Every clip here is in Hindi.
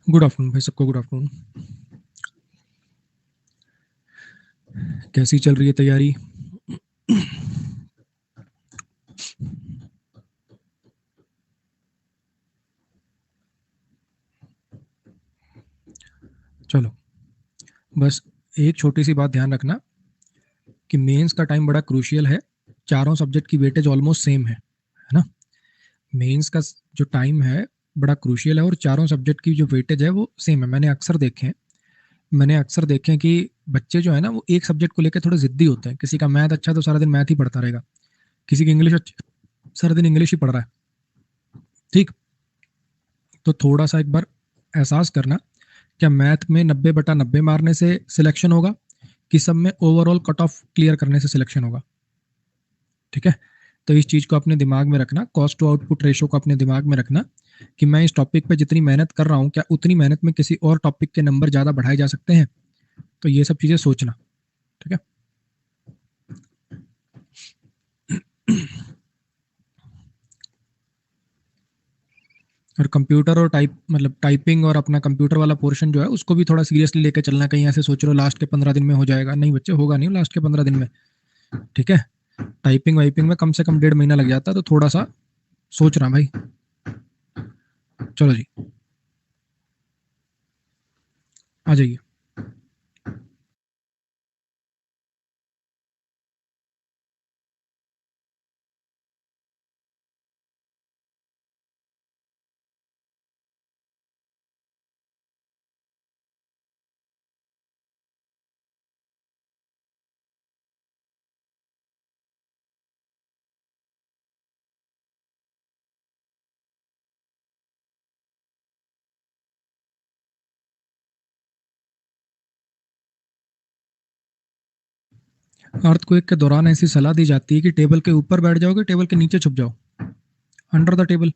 गुड आफ्टरनून भाई सबको, गुड आफ्टरनून। कैसी चल रही है तैयारी? चलो, बस एक छोटी सी बात ध्यान रखना कि मेंस का टाइम बड़ा क्रूशियल है। चारों सब्जेक्ट की वेटेज ऑलमोस्ट सेम है ना। मेंस का जो टाइम है बड़ा क्रूशियल है और चारों सब्जेक्ट की जो वेटेज है वो सेम है। मैंने अक्सर देखे हैं कि बच्चे जो है ना वो एक सब्जेक्ट को लेकर थोड़े जिद्दी होते हैं। किसी का मैथ अच्छा है तो सारा दिन मैथ ही पढ़ता रहेगा, किसी की इंग्लिश अच्छी सारा दिन इंग्लिश ही पढ़ रहा है। ठीक, तो थोड़ा सा एक बार एहसास करना, क्या मैथ में 90/90 मारने से सिलेक्शन होगा कि सब में ओवरऑल कट ऑफ क्लियर करने से सिलेक्शन होगा। ठीक है, तो इस चीज को अपने दिमाग में रखना, कॉस्ट टू आउटपुट रेशो को अपने दिमाग में रखना कि मैं इस टॉपिक पे जितनी मेहनत कर रहा हूँ क्या उतनी मेहनत में किसी और टॉपिक के नंबर ज्यादा बढ़ाए जा सकते हैं। तो ये सब चीजें सोचना। ठीक है, और कंप्यूटर और टाइपिंग और अपना कंप्यूटर वाला पोर्शन जो है उसको भी थोड़ा सीरियसली लेके चलना। कहीं ऐसे सोच रहे हो लास्ट के 15 दिन में हो जाएगा, नहीं बच्चे, होगा नहीं लास्ट के 15 दिन में। ठीक है, टाइपिंग वाइपिंग में कम से कम 1.5 महीना लग जाता है, तो थोड़ा सा सोच रहा भाई। चलो जी, आ जाइए। अर्थक्वेक के दौरान ऐसी सलाह दी जाती है कि टेबल के ऊपर बैठ जाओगे, टेबल के नीचे छुप जाओ, अंडर द टेबल।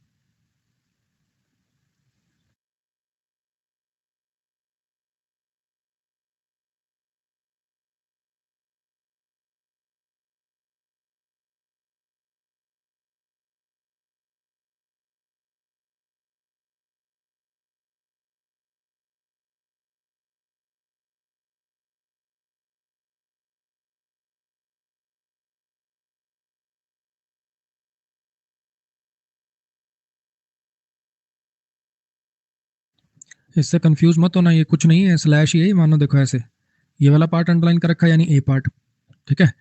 इससे कंफ्यूज मत होना, ये कुछ नहीं है, स्लैश ही है। मानो देखो ऐसे, ये वाला पार्ट अंडरलाइन कर रखा है यानी ए पार्ट। ठीक है,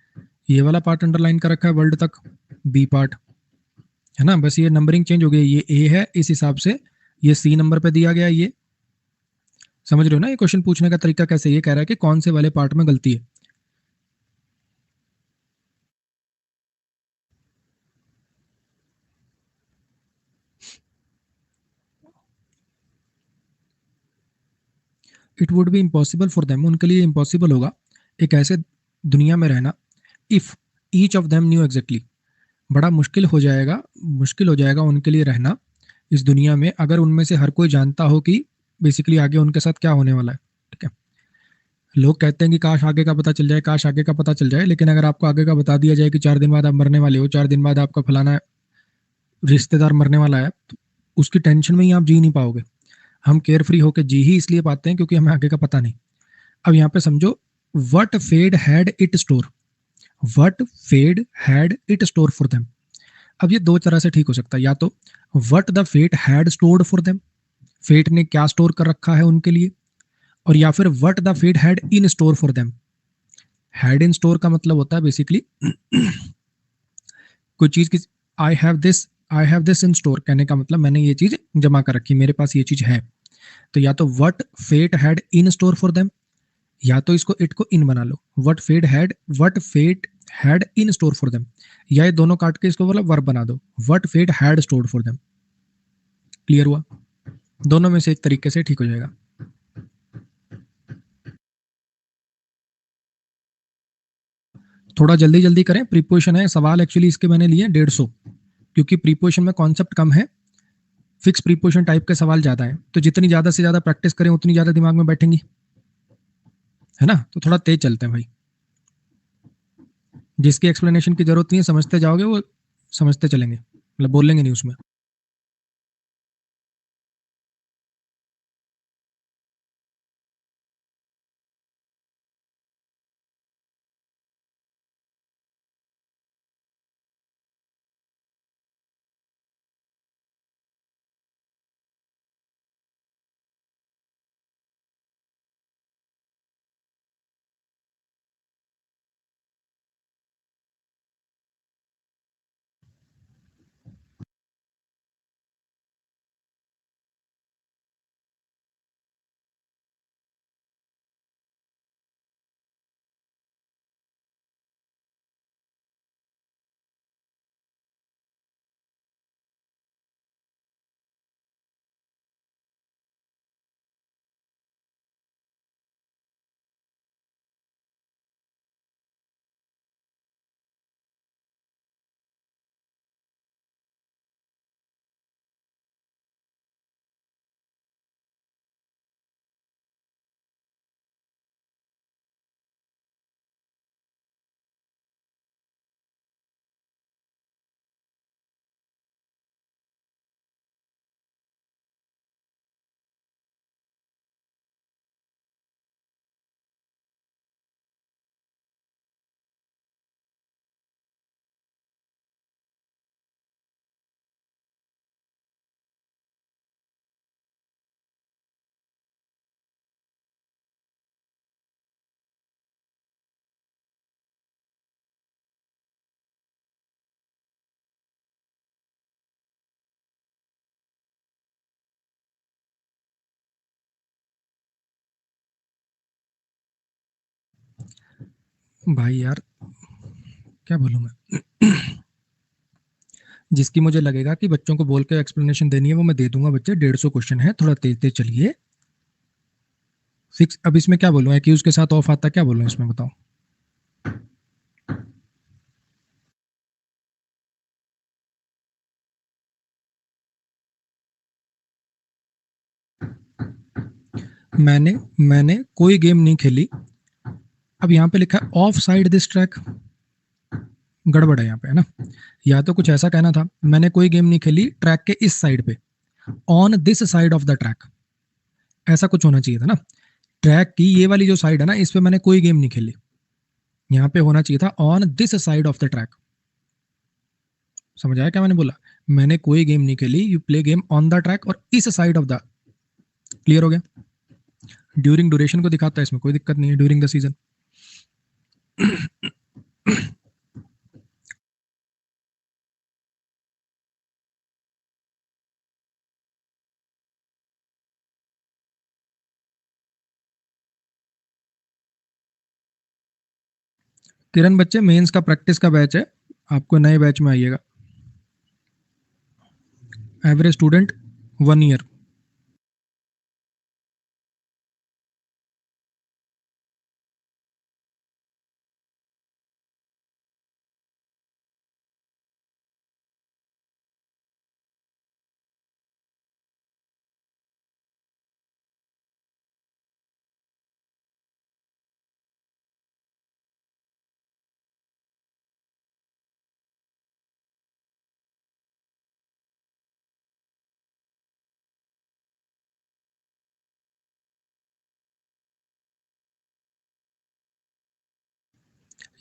ये वाला पार्ट अंडरलाइन कर रखा है वर्ल्ड तक, बी पार्ट। है ना, बस ये नंबरिंग चेंज हो गई, ये ए है इस हिसाब से, ये सी नंबर पे दिया गया है। ये समझ रहे हो ना, ये क्वेश्चन पूछने का तरीका कैसे, ये कह रहा है कि कौन से वाले पार्ट में गलती है। It would be impossible for them, उनके लिए इम्पॉसिबल होगा एक ऐसे दुनिया में रहना, if each of them knew exactly, बड़ा मुश्किल हो जाएगा उनके लिए रहना इस दुनिया में अगर उनमें से हर कोई जानता हो कि बेसिकली आगे उनके साथ क्या होने वाला है। ठीक है, लोग कहते हैं कि काश आगे का पता चल जाए, काश आगे का पता चल जाए, लेकिन अगर आपको आगे का बता दिया जाए कि 4 दिन बाद आप मरने वाले हो, 4 दिन बाद आपका फलाना रिश्तेदार मरने वाला है, तो उसकी टेंशन में ही आप जी नहीं पाओगे। हम केयर फ्री होकर जी ही इसलिए पाते हैं क्योंकि हमें आगे का पता नहीं। अब यहाँ पे समझो, what fate had it store, what fate had it store for them. अब ये दो तरह से ठीक हो सकता है, या तो what the fate had stored for them, fate ने क्या स्टोर कर रखा है उनके लिए, और या फिर what the fate had in store for them. Had in store का मतलब होता है बेसिकली कोई चीज की, I have this in store कहने का मतलब मैंने ये चीज जमा कर रखी, मेरे पास ये चीज है। तो या तो what fate had in store for them, या तो इसको इट को इन बना लो, what fate had in store for them, या ये दोनों काट के इसको मतलब वर्ब बना दो, what fate had stored for them. Clear हुआ? दोनों में से एक तरीके से ठीक हो जाएगा। थोड़ा जल्दी जल्दी करें, प्रीपोजिशन है सवाल, एक्चुअली इसके मैंने लिए 150, क्योंकि प्रीपोजिशन में कॉन्सेप्ट कम है, फिक्स प्रीपोजिशन टाइप के सवाल ज्यादा है, तो जितनी ज्यादा से ज्यादा प्रैक्टिस करें उतनी ज्यादा दिमाग में बैठेंगी। है ना, तो थोड़ा तेज चलते हैं भाई। जिसकी एक्सप्लेनेशन की जरूरत नहीं है, समझते जाओगे वो समझते चलेंगे, मतलब बोलेंगे नहीं उसमें। भाई यार, क्या बोलूँ मैं। जिसकी मुझे लगेगा कि बच्चों को बोल के एक्सप्लेनेशन देनी है वो मैं दे दूंगा। बच्चे 150 क्वेश्चन है, थोड़ा तेज तेज चलिए। सिक्स, अब इसमें क्या बोलूँ, एक्यूज के साथ ऑफ आता है, क्या बोलूँ इसमें बताओ। मैंने मैंने कोई गेम नहीं खेली। अब यहाँ पे लिखा है ऑफ साइड दिस ट्रैक, गड़बड़ है यहाँ पे, है ना। या तो कुछ ऐसा कहना था, मैंने कोई गेम नहीं खेली ट्रैक के इस साइड पे, on this side of the track, ऐसा कुछ होना चाहिए था ना। ट्रैक की ये वाली जो साइड है ना, इस पे मैंने कोई गेम नहीं खेली। यहाँ पे होना चाहिए था on this side of the track. समझ आया क्या मैंने बोला। मैंने कोई गेम नहीं खेली, you play game on the track और इस साइड ऑफ द। क्लियर हो गया। ड्यूरिंग ड्यूरेशन को दिखाता है, इसमें कोई दिक्कत नहीं है, ड्यूरिंग द सीजन। किरण बच्चे, मेंस का प्रैक्टिस का बैच है, आपको नए बैच में आइएगा। Average student 1 year.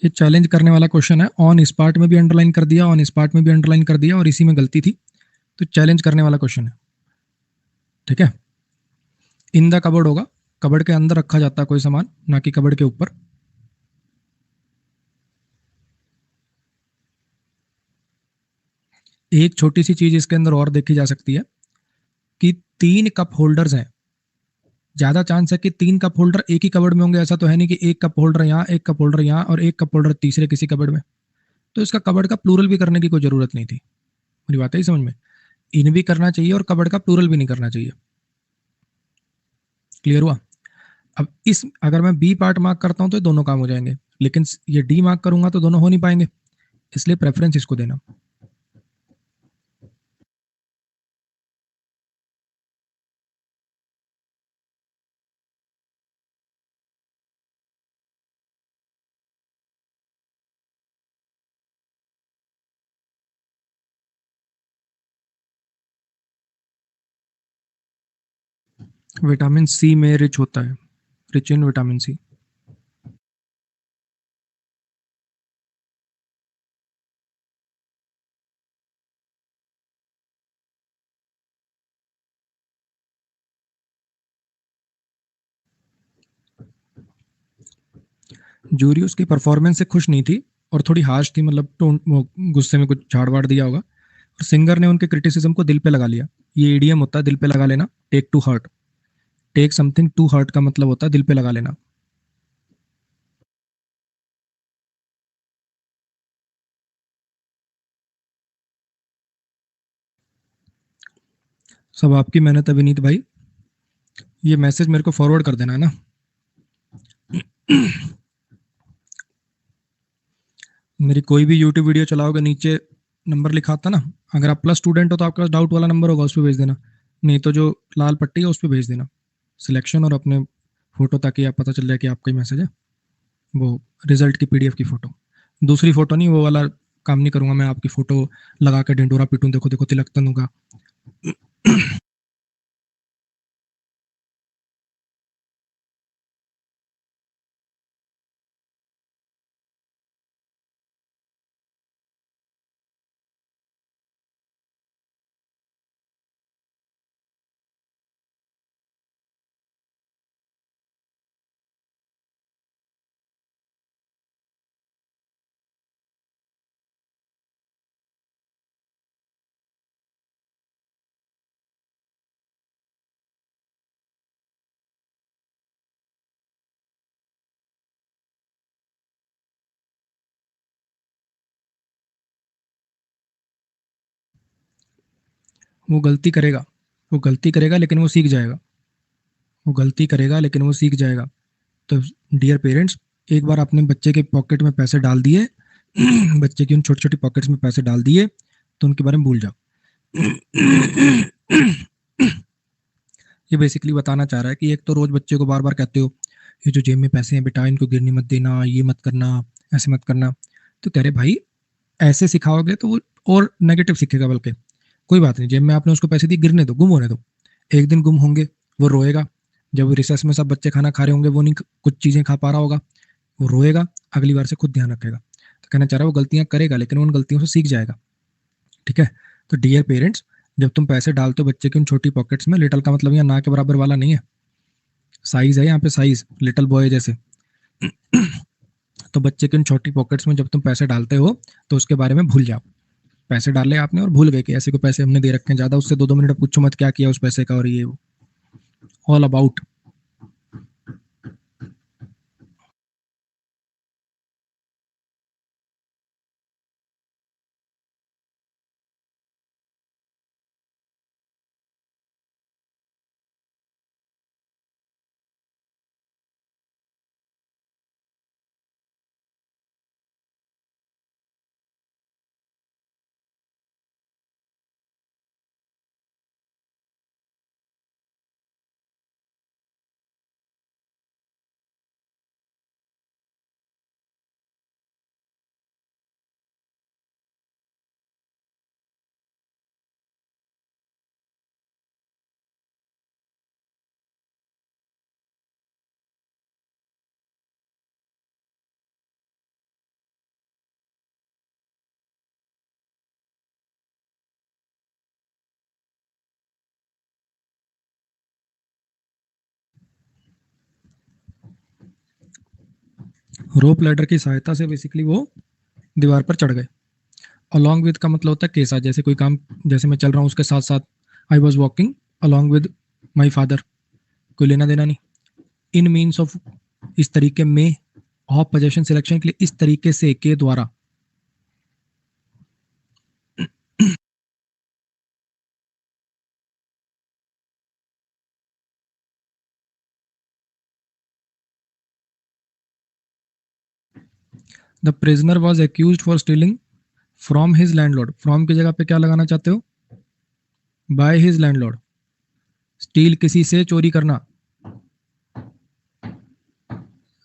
ये चैलेंज करने वाला क्वेश्चन है, ऑन स्पॉट में भी अंडरलाइन कर दिया, ऑन स्पॉट में भी अंडरलाइन कर दिया, और इसी में गलती थी। तो चैलेंज करने वाला क्वेश्चन है, ठीक है। इन द कबर्ड होगा, कबर्ड के अंदर रखा जाता है कोई सामान, ना कि कबर्ड के ऊपर। एक छोटी सी चीज इसके अंदर और देखी जा सकती है कि 3 कप होल्डर्स हैं। ज्यादा चांस है कि 3 कप होल्डर एक ही कबर्ड में होंगे, ऐसा तो है नहीं कि एक कप होल्डर यहाँ, एक कप होल्डर यहाँ और एक कप होल्डर तीसरे किसी कबर्ड में। तो इसका कबर्ड का प्लूरल भी करने की कोई जरूरत नहीं थी। मेरी बात है समझ में। इन भी करना चाहिए और कबर्ड का प्लूरल भी नहीं करना चाहिए। क्लियर हुआ। अब इस, अगर मैं बी पार्ट मार्क करता हूं तो ये दोनों काम हो जाएंगे, लेकिन ये डी मार्क करूंगा तो दोनों हो नहीं पाएंगे, इसलिए प्रेफरेंस इसको देना। विटामिन सी में रिच होता है, rich in vitamin C. Jury उसकी परफॉर्मेंस से खुश नहीं थी और थोड़ी हार्श थी, मतलब टोन, गुस्से में कुछ झाड़ वाड़ दिया होगा, और सिंगर ने उनके क्रिटिसिज्म को दिल पे लगा लिया। ये ईडीएम होता है, दिल पे लगा लेना, take to heart. Take something to heart का मतलब होता है दिल पे लगा लेना। सब आपकी मेहनत है विनीत भाई। ये मैसेज मेरे को फॉरवर्ड कर देना, है ना। मेरी कोई भी यूट्यूब वीडियो चलाओगे, नीचे नंबर लिखा आता ना, अगर आप प्लस स्टूडेंट हो तो आपके पास डाउट वाला नंबर होगा, उस पर भेज देना। नहीं तो जो लाल पट्टी है उस पर भेज देना, सिलेक्शन और अपने फोटो, ताकि आप पता चल जाए कि आपका ही मैसेज है। वो रिजल्ट की पीडीएफ की फोटो, दूसरी फोटो नहीं, वो वाला काम नहीं करूंगा मैं, आपकी फोटो लगा के ढिंडोरा पीटूं, देखो देखो तिलक तनु का। वो गलती करेगा, वो गलती करेगा लेकिन वो सीख जाएगा, वो गलती करेगा लेकिन वो सीख जाएगा। तो डियर पेरेंट्स, एक बार आपने बच्चे के पॉकेट में पैसे डाल दिए, बच्चे की उन छोटी छोटी पॉकेट्स में पैसे डाल दिए, तो उनके बारे में भूल जाओ। ये बेसिकली बताना चाह रहा है कि एक तो रोज बच्चे को बार बार कहते हो ये जो जेब में पैसे हैं बेटा इनको गिरने मत देना, ये मत करना, ऐसे मत करना, तो कह रहे भाई ऐसे सिखाओगे तो वो और नेगेटिव सीखेगा, बल्कि कोई बात नहीं, जेब में आपने उसको पैसे दिए, गिरने दो, गुम होने दो, एक दिन गुम होंगे, वो रोएगा, जब रिसेस में सब बच्चे खाना खा रहे होंगे वो नहीं कुछ चीजें खा पा रहा होगा, वो रोएगा, अगली बार से खुद ध्यान रखेगा। तो कहना चाह रहा है वो गलतियां करेगा लेकिन उन गलतियों से सीख जाएगा। ठीक है। तो डियर पेरेंट्स, जब तुम पैसे डालते हो बच्चे की उन छोटी पॉकेट्स में, लिटल का मतलब यहाँ ना के बराबर वाला नहीं है, साइज है यहाँ पे, साइज लिटिल बॉय जैसे। तो बच्चे की उन छोटी पॉकेट्स में जब तुम पैसे डालते हो तो उसके बारे में भूल जाओ। पैसे डाले आपने और भूल गए कि ऐसे को पैसे हमने दे रखे हैं, ज्यादा उससे दो दो मिनट पूछो मत क्या किया उस पैसे का, और ये ऑल अबाउट। रोप लैडर की सहायता से बेसिकली वो दीवार पर चढ़ गए। अलॉन्ग विद का मतलब होता है के साथ, जैसे कोई काम, जैसे मैं चल रहा हूँ उसके साथ साथ, I was walking along with my father, कोई लेना देना नहीं। इन मीन्स ऑफ, इस तरीके में, ऑफ पोजेशन सिलेक्शन के लिए, इस तरीके से, के द्वारा। The prisoner was accuse for stealing from his landlord, from की जगह पे क्या लगाना चाहते हो, बाय हिज लैंडलॉर्ड। स्टील किसी से चोरी करना,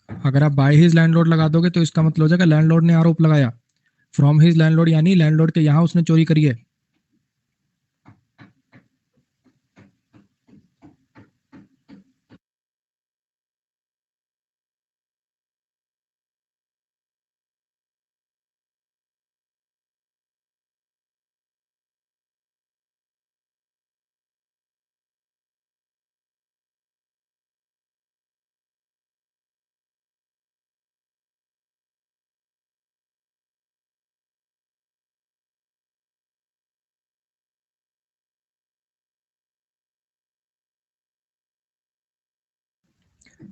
अगर आप बाय हिज लैंडलॉर्ड लगा दोगे तो इसका मतलब हो जाएगा लैंडलॉर्ड ने आरोप लगाया, फ्रॉम हिज लैंडलॉर्ड यानी लैंडलॉर्ड के यहाँ उसने चोरी करी है।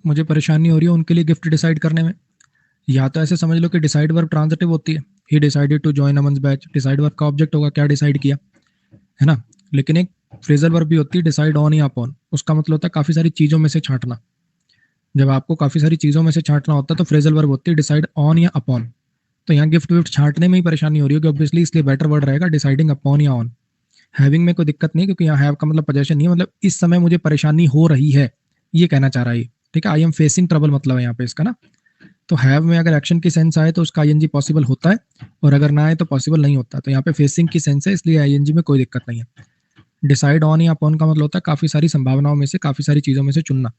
मुझे परेशानी हो रही है उनके लिए गिफ्ट डिसाइड करने में। या तो ऐसे समझ लो कि डिसाइड वर्ब ट्रांजिटिव होती है, he decided to join Aman's batch, decide verb का ऑब्जेक्ट होगा क्या डिसाइड किया, है ना। लेकिन एक फ्रेजल वर्ब भी होती है डिसाइड ऑन या अपॉन, उसका मतलब होता है काफी सारी चीजों में से छांटना। जब आपको काफी सारी चीजों में से छांटना होता है तो फ्रेजल वर्ब होती है डिसाइड ऑन या अपॉन। तो यहाँ गिफ्ट विफ्ट छांटने में ही परेशानी हो रही होगी ऑब्वियसली, इसलिए बेटर वर्ड रहेगा डिसाइडिंग अपॉन या ऑन। हैविंग में कोई दिक्कत नहीं, क्योंकि यहाँ हैव का मतलब पोजेशन नहीं है, मतलब इस समय मुझे परेशानी हो रही है, ये कहना चाह रहा है ये। ठीक है, आई एम फेसिंग ट्रबल मतलब है यहाँ पे इसका ना। तो हैव में अगर एक्शन की सेंस आए तो उसका आईएनजी पॉसिबल होता है, और अगर ना आए तो पॉसिबल नहीं होता। तो यहाँ पे फेसिंग की सेंस है, इसलिए आईएनजी में कोई दिक्कत नहीं है। डिसाइड ऑन या अपॉन का मतलब होता है काफी सारी संभावनाओं में से, काफी सारी चीजों में से चुनना।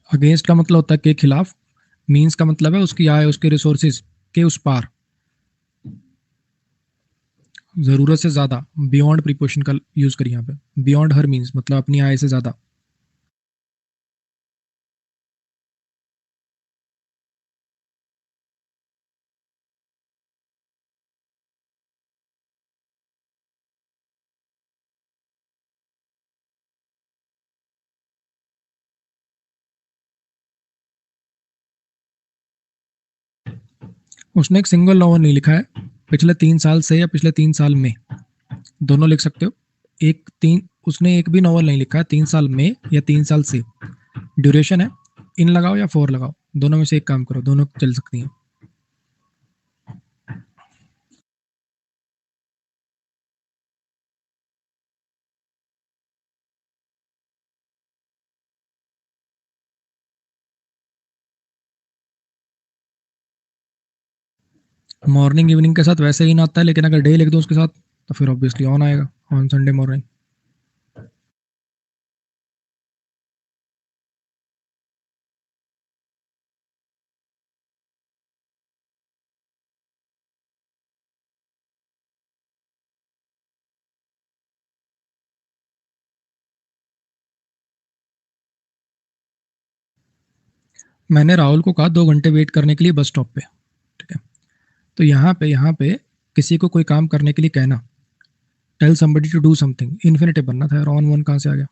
अगेंस्ट का मतलब होता है के खिलाफ, मीन्स का मतलब है उसकी आय, उसके रिसोर्सेज के उस पार। ज़रूरत से ज़्यादा, बियॉन्ड प्रीपोजिशन का यूज़ करिए यहाँ पे। बियॉन्ड हर मीन्स मतलब अपनी आय से ज़्यादा। उसने एक सिंगल नॉवल नहीं लिखा है पिछले 3 साल से या पिछले 3 साल में, दोनों लिख सकते हो। एक तीन उसने एक भी नॉवल नहीं लिखा है 3 साल में या 3 साल से। ड्यूरेशन है, इन लगाओ या फॉर लगाओ, दोनों में से एक काम करो, दोनों चल सकती हैं। मॉर्निंग इवनिंग के साथ वैसे ही ना आता है, लेकिन अगर डे लिख दो उसके साथ तो फिर ऑब्वियसली ऑन आएगा, ऑन संडे मॉर्निंग। मैंने राहुल को कहा 2 घंटे वेट करने के लिए बस स्टॉप पे, ठीक है। तो यहाँ पे किसी को कोई काम करने के लिए कहना, tell somebody to do something, infinitive बनना था यार, ऑन वन कहाँ से आ गया।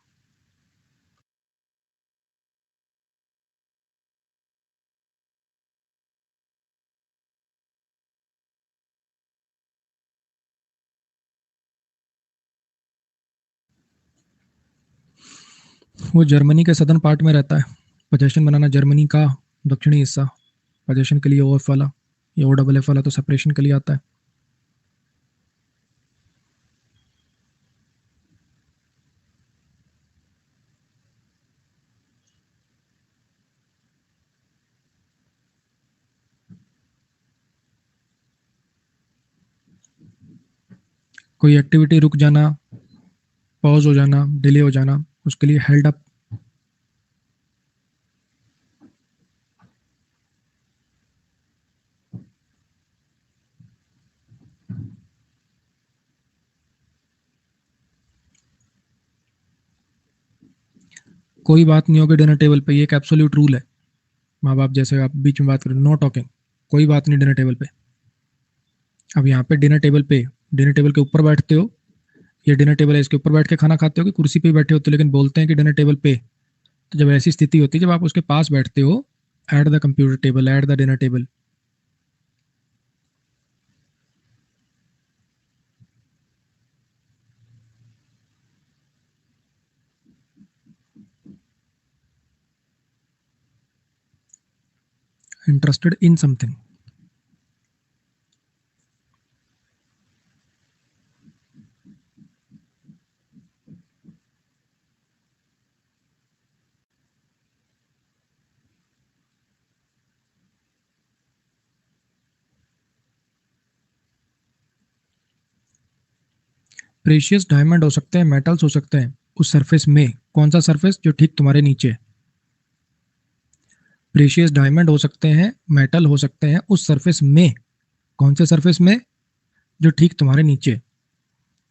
वो जर्मनी के सदर्न पार्ट में रहता है। पोजेशन बनाना जर्मनी का दक्षिणी हिस्सा, पोजेशन के लिए ओ एफ वाला, ये ओ डबल एफ वाला तो सेपरेशन के लिए आता है। कोई एक्टिविटी रुक जाना, पॉज हो जाना, डिले हो जाना, उसके लिए हेल्ड अप। कोई बात नहीं होगी डिनर टेबल पे, ये एक एब्सोल्यूट रूल है। माँ बाप जैसे आप बीच में बात करें, नो टॉकिंग, कोई बात नहीं डिनर टेबल पे। अब यहाँ पे डिनर टेबल पे, डिनर टेबल के ऊपर बैठते हो, ये डिनर टेबल है, इसके ऊपर बैठ के खाना खाते हो कि कुर्सी पे ही बैठे होते हो, लेकिन बोलते हैं कि डिनर टेबल पे। तो जब ऐसी स्थिति होती है जब आप उसके पास बैठते हो, at the computer table, at the dinner table. Interested in something. Precious diamond हो सकते हैं, मेटल्स हो सकते हैं, उस सरफेस में कौन सा सरफेस जो ठीक तुम्हारे नीचे है। प्रेशियस डायमंड हो सकते हैं, मेटल हो सकते हैं, उस सरफेस में कौन से सरफेस में जो ठीक तुम्हारे नीचे,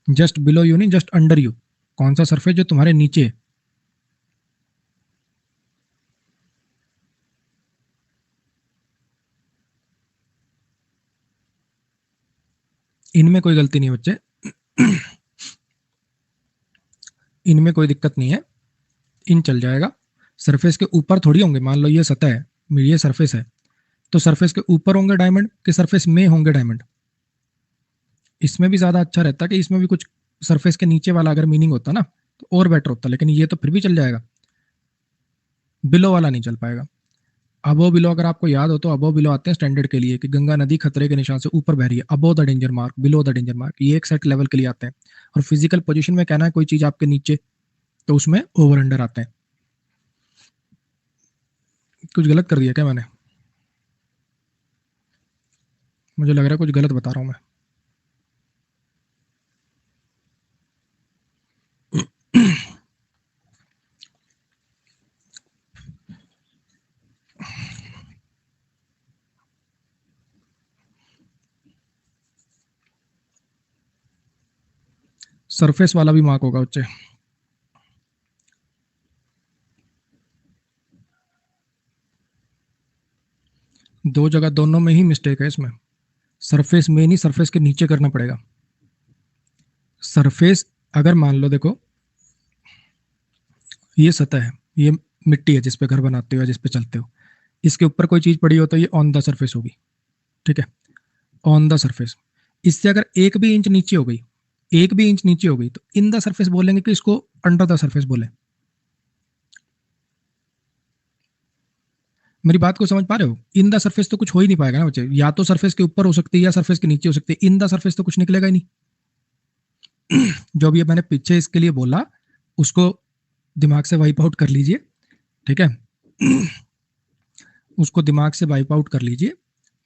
जस्ट बिलो यू नहीं, जस्ट अंडर यू, कौन सा सरफेस जो तुम्हारे नीचे है। इनमें कोई गलती नहीं बच्चे, इनमें कोई दिक्कत नहीं है, इन चल जाएगा। सरफेस के ऊपर थोड़ी होंगे, मान लो ये सतह है, ये सरफेस है, तो सरफेस के ऊपर होंगे डायमंड कि सरफेस में होंगे डायमंड। इसमें भी ज्यादा अच्छा रहता कि इसमें भी कुछ सरफेस के नीचे वाला अगर मीनिंग होता ना तो और बेटर होता, लेकिन ये तो फिर भी चल जाएगा, बिलो वाला नहीं चल पाएगा। अबो बिलो अगर आपको याद हो तो अबो बिलो आते हैं स्टैंडर्ड के लिए कि गंगा नदी खतरे के निशान से ऊपर बह रही है, above the danger mark, below the danger mark, ये एक सेट लेवल के लिए आते हैं। और फिजिकल पोजीशन में कहना है कोई चीज आपके नीचे, तो उसमें ओवर अंडर आते हैं। कुछ गलत कर दिया क्या मैंने? मुझे लग रहा है कुछ गलत बता रहा हूँ मैं। सरफेस वाला भी मार्क होगा बच्चे। दो जगह दोनों में ही मिस्टेक है इसमें। सरफेस में नहीं, सरफेस के नीचे करना पड़ेगा। सरफेस अगर मान लो, देखो ये सतह है, ये मिट्टी है जिस पे घर बनाते हो या जिस पे चलते हो, इसके ऊपर कोई चीज पड़ी हो तो ये ऑन द सरफेस होगी, ठीक है, ऑन द सरफेस। इससे अगर एक भी इंच नीचे हो गई, एक भी इंच नीचे हो गई तो इन द सरफेस बोलेंगे कि इसको अंडर द सरफेस बोले। मेरी बात को समझ पा रहे हो? इन द सरफेस तो कुछ हो ही नहीं पाएगा ना बच्चे, या तो सरफेस के ऊपर हो सकती है या सरफेस के नीचे हो सकती है, इन द सरफेस तो कुछ निकलेगा ही नहीं। जो भी मैंने पीछे इसके लिए बोला उसको दिमाग से वाइप आउट कर लीजिए, ठीक है। उसको दिमाग से वाइप आउट कर लीजिए।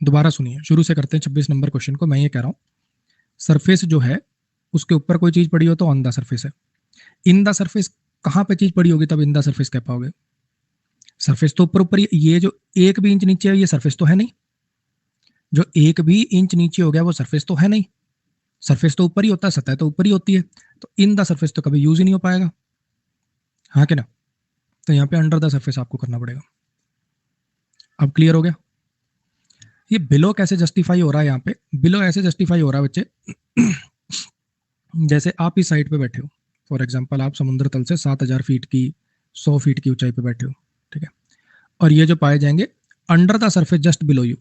दोबारा सुनिए, शुरू से करते हैं 26 नंबर क्वेश्चन को। मैं ये कह रहा हूँ सरफेस जो है उसके ऊपर कोई चीज पड़ी हो तो ऑन द सरफेस है। इन द सरफेस कहाँ पे चीज पड़ी होगी तब इन द सरफेस कह पाओगे? सरफेस तो ऊपर ऊपर ये जो एक भी इंच नीचे है ये सरफेस तो है नहीं, जो एक भी इंच नीचे हो गया वो सरफेस तो है नहीं। सरफेस तो ऊपर ही होता है, सतह तो ऊपर ही होती है, तो इन द सरफेस तो कभी यूज ही नहीं हो पाएगा, हाँ कि ना? तो यहाँ पे अंडर द सरफेस आपको करना पड़ेगा। अब क्लियर हो गया? ये बिलो कैसे जस्टिफाई हो रहा है? यहाँ पे बिलो ऐसे जस्टिफाई हो रहा है बच्चे, जैसे आप इस साइड पे बैठे हो, फॉर एग्जाम्पल आप समुद्र तल से 7,000 फीट की, 100 फीट की ऊंचाई पे बैठे हो, ठीक है, और ये जो पाए जाएंगे under the surface just below you,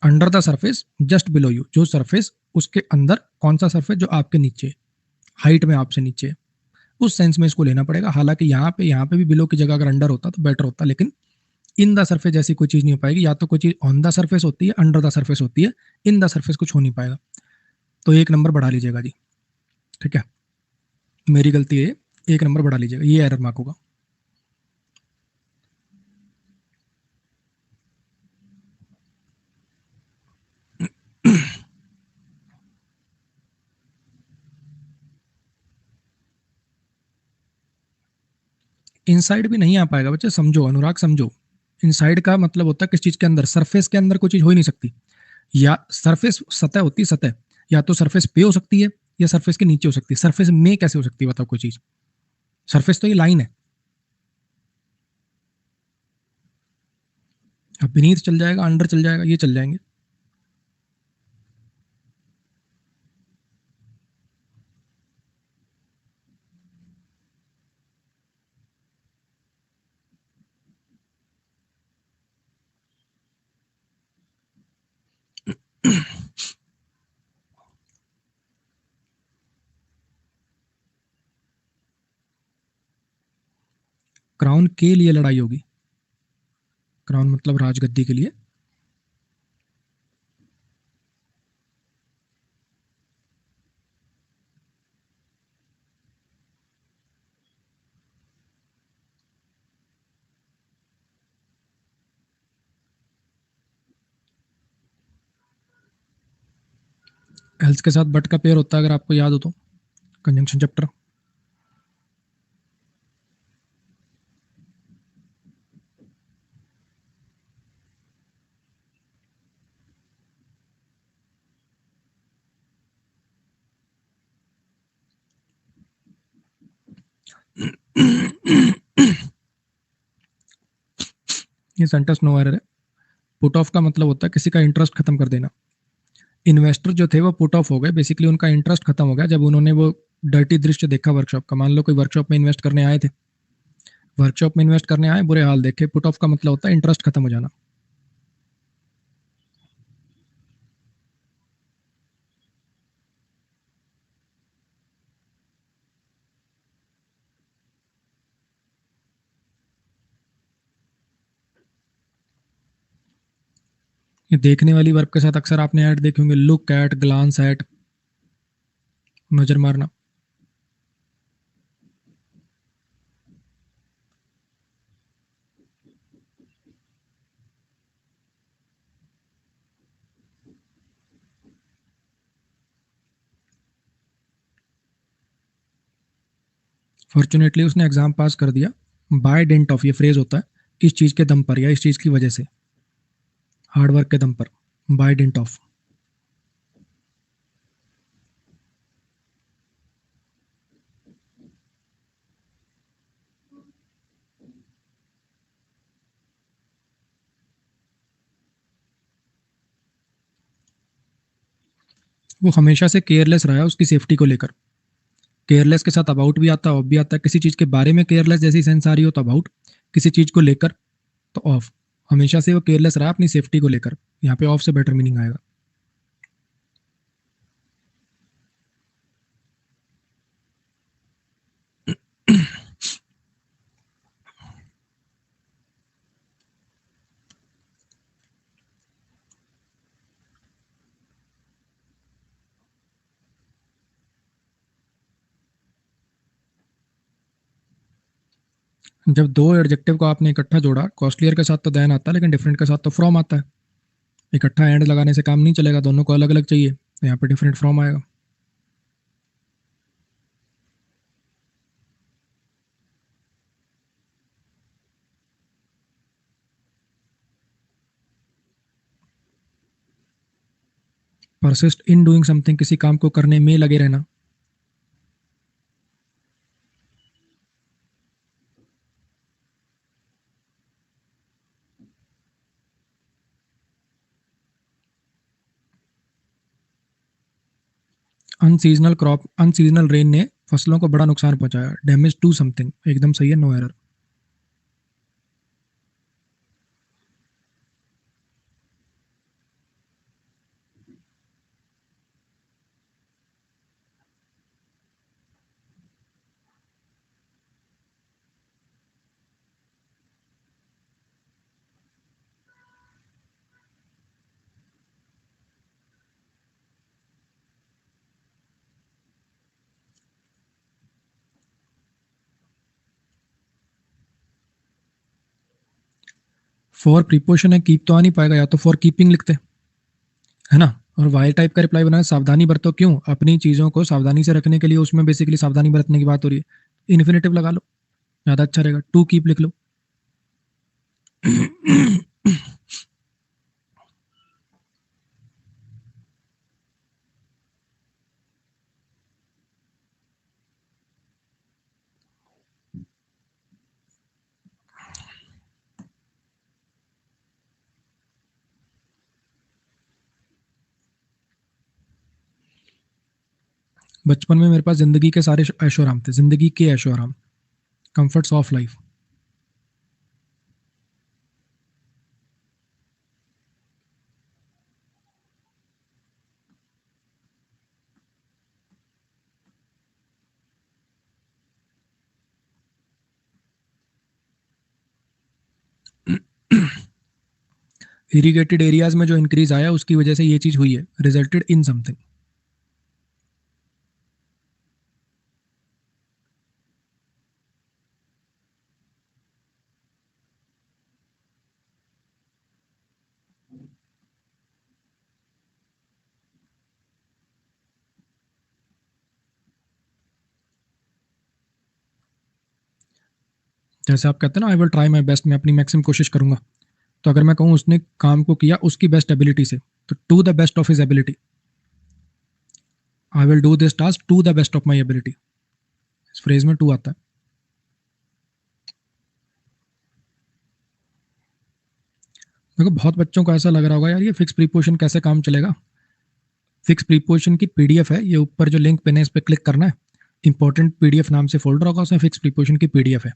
under the surface just below you, जो सरफेस उसके अंदर, कौन सा सरफेस? जो आपके नीचे, हाइट में आपसे नीचे है, उस सेंस में इसको लेना पड़ेगा। हालांकि यहाँ पे भी बिलो की जगह अगर अंडर होता तो बेटर होता, लेकिन इन द सरफेस जैसी कोई चीज नहीं हो पाएगी, या तो कोई चीज ऑन द सरफेस होती है, अंडर द सरफेस होती है, इन द सरफेस कुछ हो नहीं पाएगा। तो एक नंबर बढ़ा लीजिएगा जी, ठीक है, मेरी गलती है, एक नंबर बढ़ा लीजिएगा, ये एरर मार्क होगा। इनसाइड भी नहीं आ पाएगा बच्चे, समझो अनुराग, समझो। इनसाइड का मतलब होता है किस चीज के अंदर? सरफेस के अंदर कोई चीज हो ही नहीं सकती। या सरफेस सतह होती है, सतह या तो सरफेस पे हो सकती है या सरफेस के नीचे हो सकती है, सरफेस में कैसे हो सकती है बताओ कोई चीज? सरफेस तो ये लाइन है। अब बीनीथ चल जाएगा, अंडर चल जाएगा, ये चल जाएंगे। क्राउन के लिए लड़ाई होगी, क्राउन मतलब राजगद्दी के लिए। हेल्थ के साथ बट का पेयर होता है, अगर आपको याद हो तो, कंजंक्शन चैप्टर। ये सेंटेंस नो एरर है। पुट ऑफ का मतलब होता है किसी का इंटरेस्ट खत्म कर देना। इन्वेस्टर जो थे वो पुट ऑफ हो गए, बेसिकली उनका इंटरेस्ट खत्म हो गया जब उन्होंने वो डर्टी दृश्य देखा वर्कशॉप का। मान लो कोई वर्कशॉप में इन्वेस्ट करने आए थे, वर्कशॉप में इन्वेस्ट करने आए, बुरे हाल देखे। पुट ऑफ का मतलब होता है इंटरेस्ट खत्म हो जाना। ये देखने वाली वर्ब के साथ अक्सर आपने ऐड देखे होंगे, लुक एट, ग्लांस एट, नजर मारना। फॉर्चुनेटली उसने एग्जाम पास कर दिया। बाय डेंट ऑफ, ये फ्रेज होता है इस चीज के दम पर या इस चीज की वजह से, हार्डवर्क के दम पर, बाय डेंट ऑफ। वो हमेशा से केयरलेस रहा है उसकी सेफ्टी को लेकर। केयरलेस के साथ अबाउट भी आता है, ऑफ भी आता है। किसी चीज़ के बारे में केयरलेस जैसी सेंस आ रही हो तो अबाउट, किसी चीज़ को लेकर तो ऑफ। हमेशा से वो केयरलेस रहा अपनी सेफ्टी को लेकर। यहाँ पे ऑफ से बेटर मीनिंग आएगा। जब दो एडजेक्टिव को आपने इकट्ठा जोड़ा, कॉस्टलियर के साथ तो देन आता है, लेकिन डिफरेंट के साथ तो फ्रॉम आता है। इकट्ठा एंड लगाने से काम नहीं चलेगा, दोनों को अलग अलग चाहिए, तो यहाँ पे डिफरेंट फ्रॉम आएगा। परसिस्ट इन डूइंग समथिंग, किसी काम को करने में लगे रहना। अनसीजनल क्रॉप, अनसीजनल रेन ने फसलों को बड़ा नुकसान पहुंचाया। डैमेज टू समथिंग, एकदम सही है, नो एरर। फॉर प्रीपोजिशन है, कीप तो आ नहीं पाएगा, या तो फॉर कीपिंग लिखते, है ना। और वाई टाइप का रिप्लाई बनाया, सावधानी बरतो, क्यों? अपनी चीज़ों को सावधानी से रखने के लिए, उसमें बेसिकली सावधानी बरतने की बात हो रही है। इन्फिनेटिव लगा लो, ज़्यादा अच्छा रहेगा। टू कीप लिख लो। बचपन में मेरे पास जिंदगी के सारे ऐशो आराम थे, जिंदगी के ऐशो आराम, comforts of life. Irrigated areas में जो इंक्रीज आया उसकी वजह से ये चीज हुई है, रिजल्टेड इन समथिंग। जैसे आप कहते हैं ना, I will try my best, मैं अपनी मैक्सिमम कोशिश करूंगा। तो अगर मैं कहूँ उसने काम को किया उसकी बेस्ट एबिलिटी से, तो to the best of his ability. I will do this task to the best of my ability, इस फ्रेज में टू आता है। देखो बहुत बच्चों को ऐसा लग रहा होगा, यार ये फिक्स प्रीपोजिशन कैसे काम चलेगा। फिक्स प्रीपोजिशन की पीडीएफ है, ये ऊपर जो लिंक पे है इस पर क्लिक करना है। इंपॉर्टेंट पीडीएफ नाम से फोल्डर होगा, उसमें फिक्स प्रीपोजिशन की पीडीएफ है।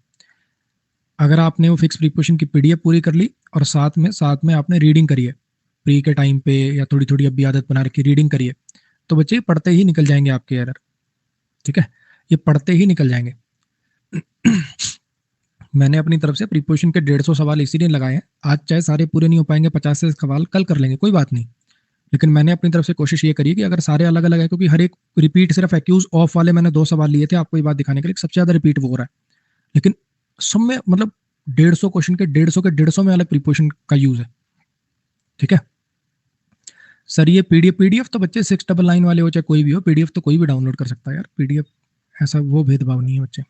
अगर आपने वो फिक्स प्रीपोजिशन की पीडीएफ पूरी कर ली, और साथ में आपने रीडिंग करी है प्री के टाइम पे, या थोड़ी थोड़ी अभी आदत बना रखी रीडिंग करिए, तो बच्चे पढ़ते ही निकल जाएंगे आपके एरर। ठीक है, ये पढ़ते ही निकल जाएंगे। मैंने अपनी तरफ से प्रीपोजिशन के 150 सवाल इसीलिए लगाए हैं। आज चाहे सारे पूरे नहीं हो पाएंगे, 50 से सवाल कल कर लेंगे, कोई बात नहीं। लेकिन मैंने अपनी तरफ से कोशिश ये करी है कि अगर सारे अलग अलग है, क्योंकि हर एक रिपीट, सिर्फ एक्यूज ऑफ वाले मैंने 2 सवाल लिए थे आपको ये बात दिखाने के लिए, सबसे ज्यादा रिपीट वो हो रहा है। लेकिन सब में मतलब 150 क्वेश्चन के 150 में अलग प्रीपोजिशन का यूज है। ठीक है सर, ये पीडीएफ तो बच्चे 699 वाले हो चाहे कोई भी हो, पीडीएफ तो कोई भी डाउनलोड कर सकता है यार। पीडीएफ ऐसा वो भेदभाव नहीं है बच्चे।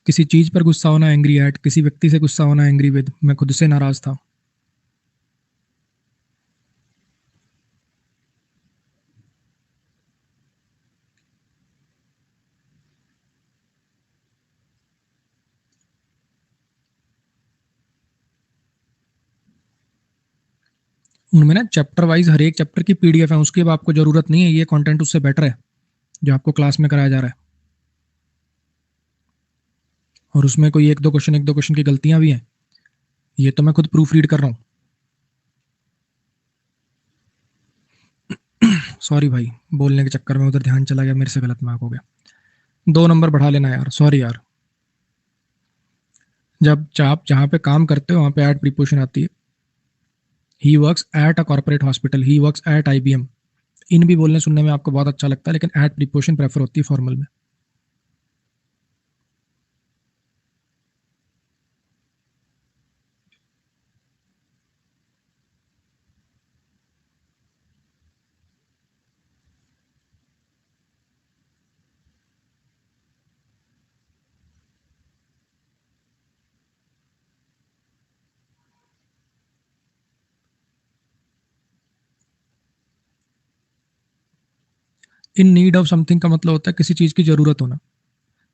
किसी चीज पर गुस्सा होना एंग्री एट, किसी व्यक्ति से गुस्सा होना एंग्री विद, मैं खुद से नाराज था। उनमें ना चैप्टर वाइज हर एक चैप्टर की पीडीएफ है, उसकी अब आपको जरूरत नहीं है, ये कंटेंट उससे बेटर है जो आपको क्लास में कराया जा रहा है। और उसमें कोई एक दो क्वेश्चन की गलतियां भी हैं, ये तो मैं खुद प्रूफ रीड कर रहा हूँ। सॉरी भाई, बोलने के चक्कर में उधर ध्यान चला गया, मेरे से गलत मार्क हो गया। 2 नंबर बढ़ा लेना यार, सॉरी यार। जब आप जहाँ पे काम करते हो वहाँ पे एट प्रीपोजिशन आती है। He works at a corporate hospital, he works at IBM. इन भी बोलने सुनने में आपको बहुत अच्छा लगता है, लेकिन एट प्रीपोजिशन प्रेफर होती है फॉर्मल में। इन नीड ऑफ समथिंग का मतलब होता है किसी चीज की जरूरत होना।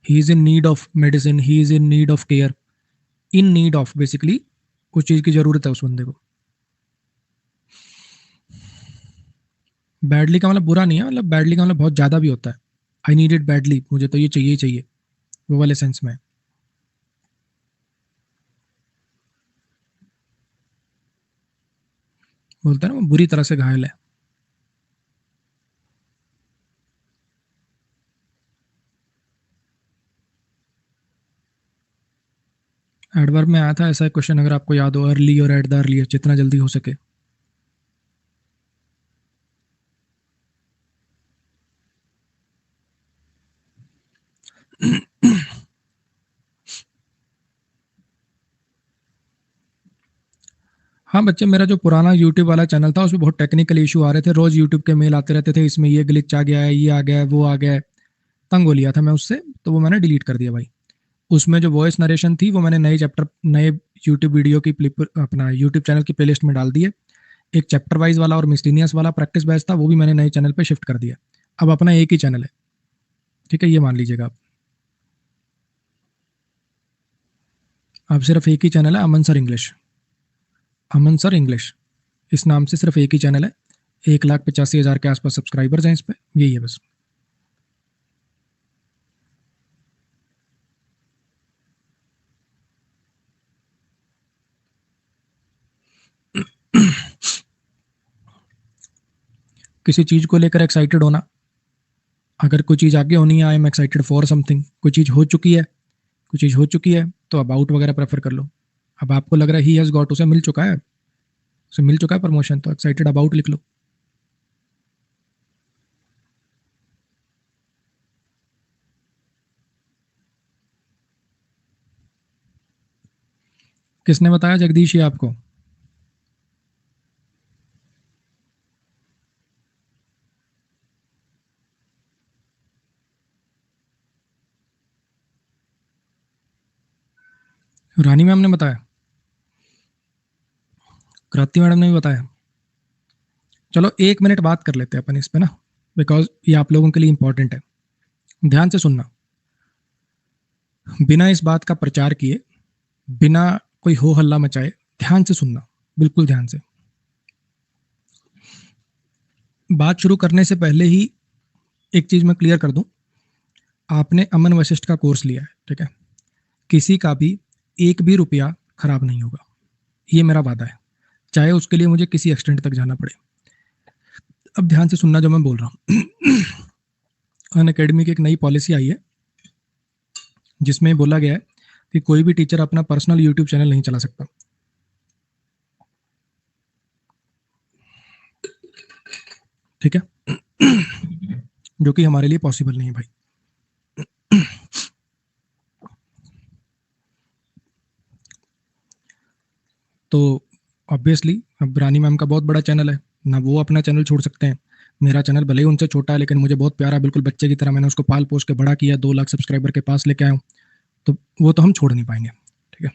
He is in need of medicine, he is in need of care. In need of basically कुछ चीज की जरूरत है उस बंदे को। बैडली का मतलब बुरा नहीं है, मतलब बैडली का मतलब बहुत ज्यादा भी होता है। आई नीड इट बैडली, मुझे तो ये चाहिए ही चाहिए, वो वाले सेंस में। बोलता है ना वो बुरी तरह से घायल है। एडवर्ब में आया था ऐसा क्वेश्चन, अगर आपको याद हो, अर्ली और एट द अर्लीस्ट, जितना जल्दी हो सके। हाँ बच्चे, मेरा जो पुराना यूट्यूब वाला चैनल था उसमें बहुत टेक्निकल इशू आ रहे थे, रोज यूट्यूब के मेल आते रहते थे, इसमें ये ग्लिच आ गया है, ये आ गया है, वो आ गया है। तंग हो लिया था मैं उससे, तो वो मैंने डिलीट कर दिया भाई। उसमें जो वॉइस नरेशन थी वो मैंने नए चैप्टर, नए यूट्यूब वीडियो की अपना यूट्यूब चैनल की प्लेलिस्ट में डाल दिए। एक चैप्टर वाइज वाला और मिसलिनियस वाला प्रैक्टिस बैच था, वो भी मैंने नए चैनल पे शिफ्ट कर दिया। अब अपना एक ही चैनल है, ठीक है, ये मान लीजिएगा आप। अब सिर्फ एक ही चैनल है, अमन सर इंग्लिश। अमन सर इंग्लिश, इस नाम से सिर्फ एक ही चैनल है। 1,85,000 के आसपास सब्सक्राइबर्स हैं इस पे, यही है बस। किसी चीज को लेकर एक्साइटेड होना, अगर कोई चीज आगे होनी है, I am excited for something. कोई चीज हो चुकी है, कोई चीज हो चुकी है तो अबाउट वगैरह प्रेफर कर लो। अब आपको लग रहा है ही हैज गॉट, उसे मिल चुका है, उसे मिल चुका है प्रमोशन, तो एक्साइटेड अबाउट लिख लो। किसने बताया जगदीश ये आपको? रानी मैम ने बताया? कृति मैडम ने भी बताया? चलो 1 मिनट बात कर लेते हैं अपन इस पे ना, बिकॉज ये आप लोगों के लिए इंपॉर्टेंट है। ध्यान से सुनना, बिना इस बात का प्रचार किए, बिना कोई हो हल्ला मचाए, ध्यान से सुनना, बिल्कुल ध्यान से। बात शुरू करने से पहले ही एक चीज मैं क्लियर कर दूं, आपने अमन वशिष्ठ का कोर्स लिया है, ठीक है, किसी का भी एक भी रुपया खराब नहीं होगा, ये मेरा वादा है, चाहे उसके लिए मुझे किसी एक्सटेंट तक जाना पड़े। अब ध्यान से सुनना जो मैं बोल रहा हूँ। अन अकेडमी की एक नई पॉलिसी आई है जिसमें बोला गया है कि कोई भी टीचर अपना पर्सनल यूट्यूब चैनल नहीं चला सकता, ठीक है, जो कि हमारे लिए पॉसिबल नहीं है भाई। तो ऑब्वियसली अब रानी मैम का बहुत बड़ा चैनल है ना, वो अपना चैनल छोड़ सकते हैं। मेरा चैनल भले ही उनसे छोटा है लेकिन मुझे बहुत प्यारा, बिल्कुल बच्चे की तरह मैंने उसको पाल पोस के बड़ा किया, 2 लाख सब्सक्राइबर के पास लेके आया हूँ, तो वो तो हम छोड़ नहीं पाएंगे, ठीक है।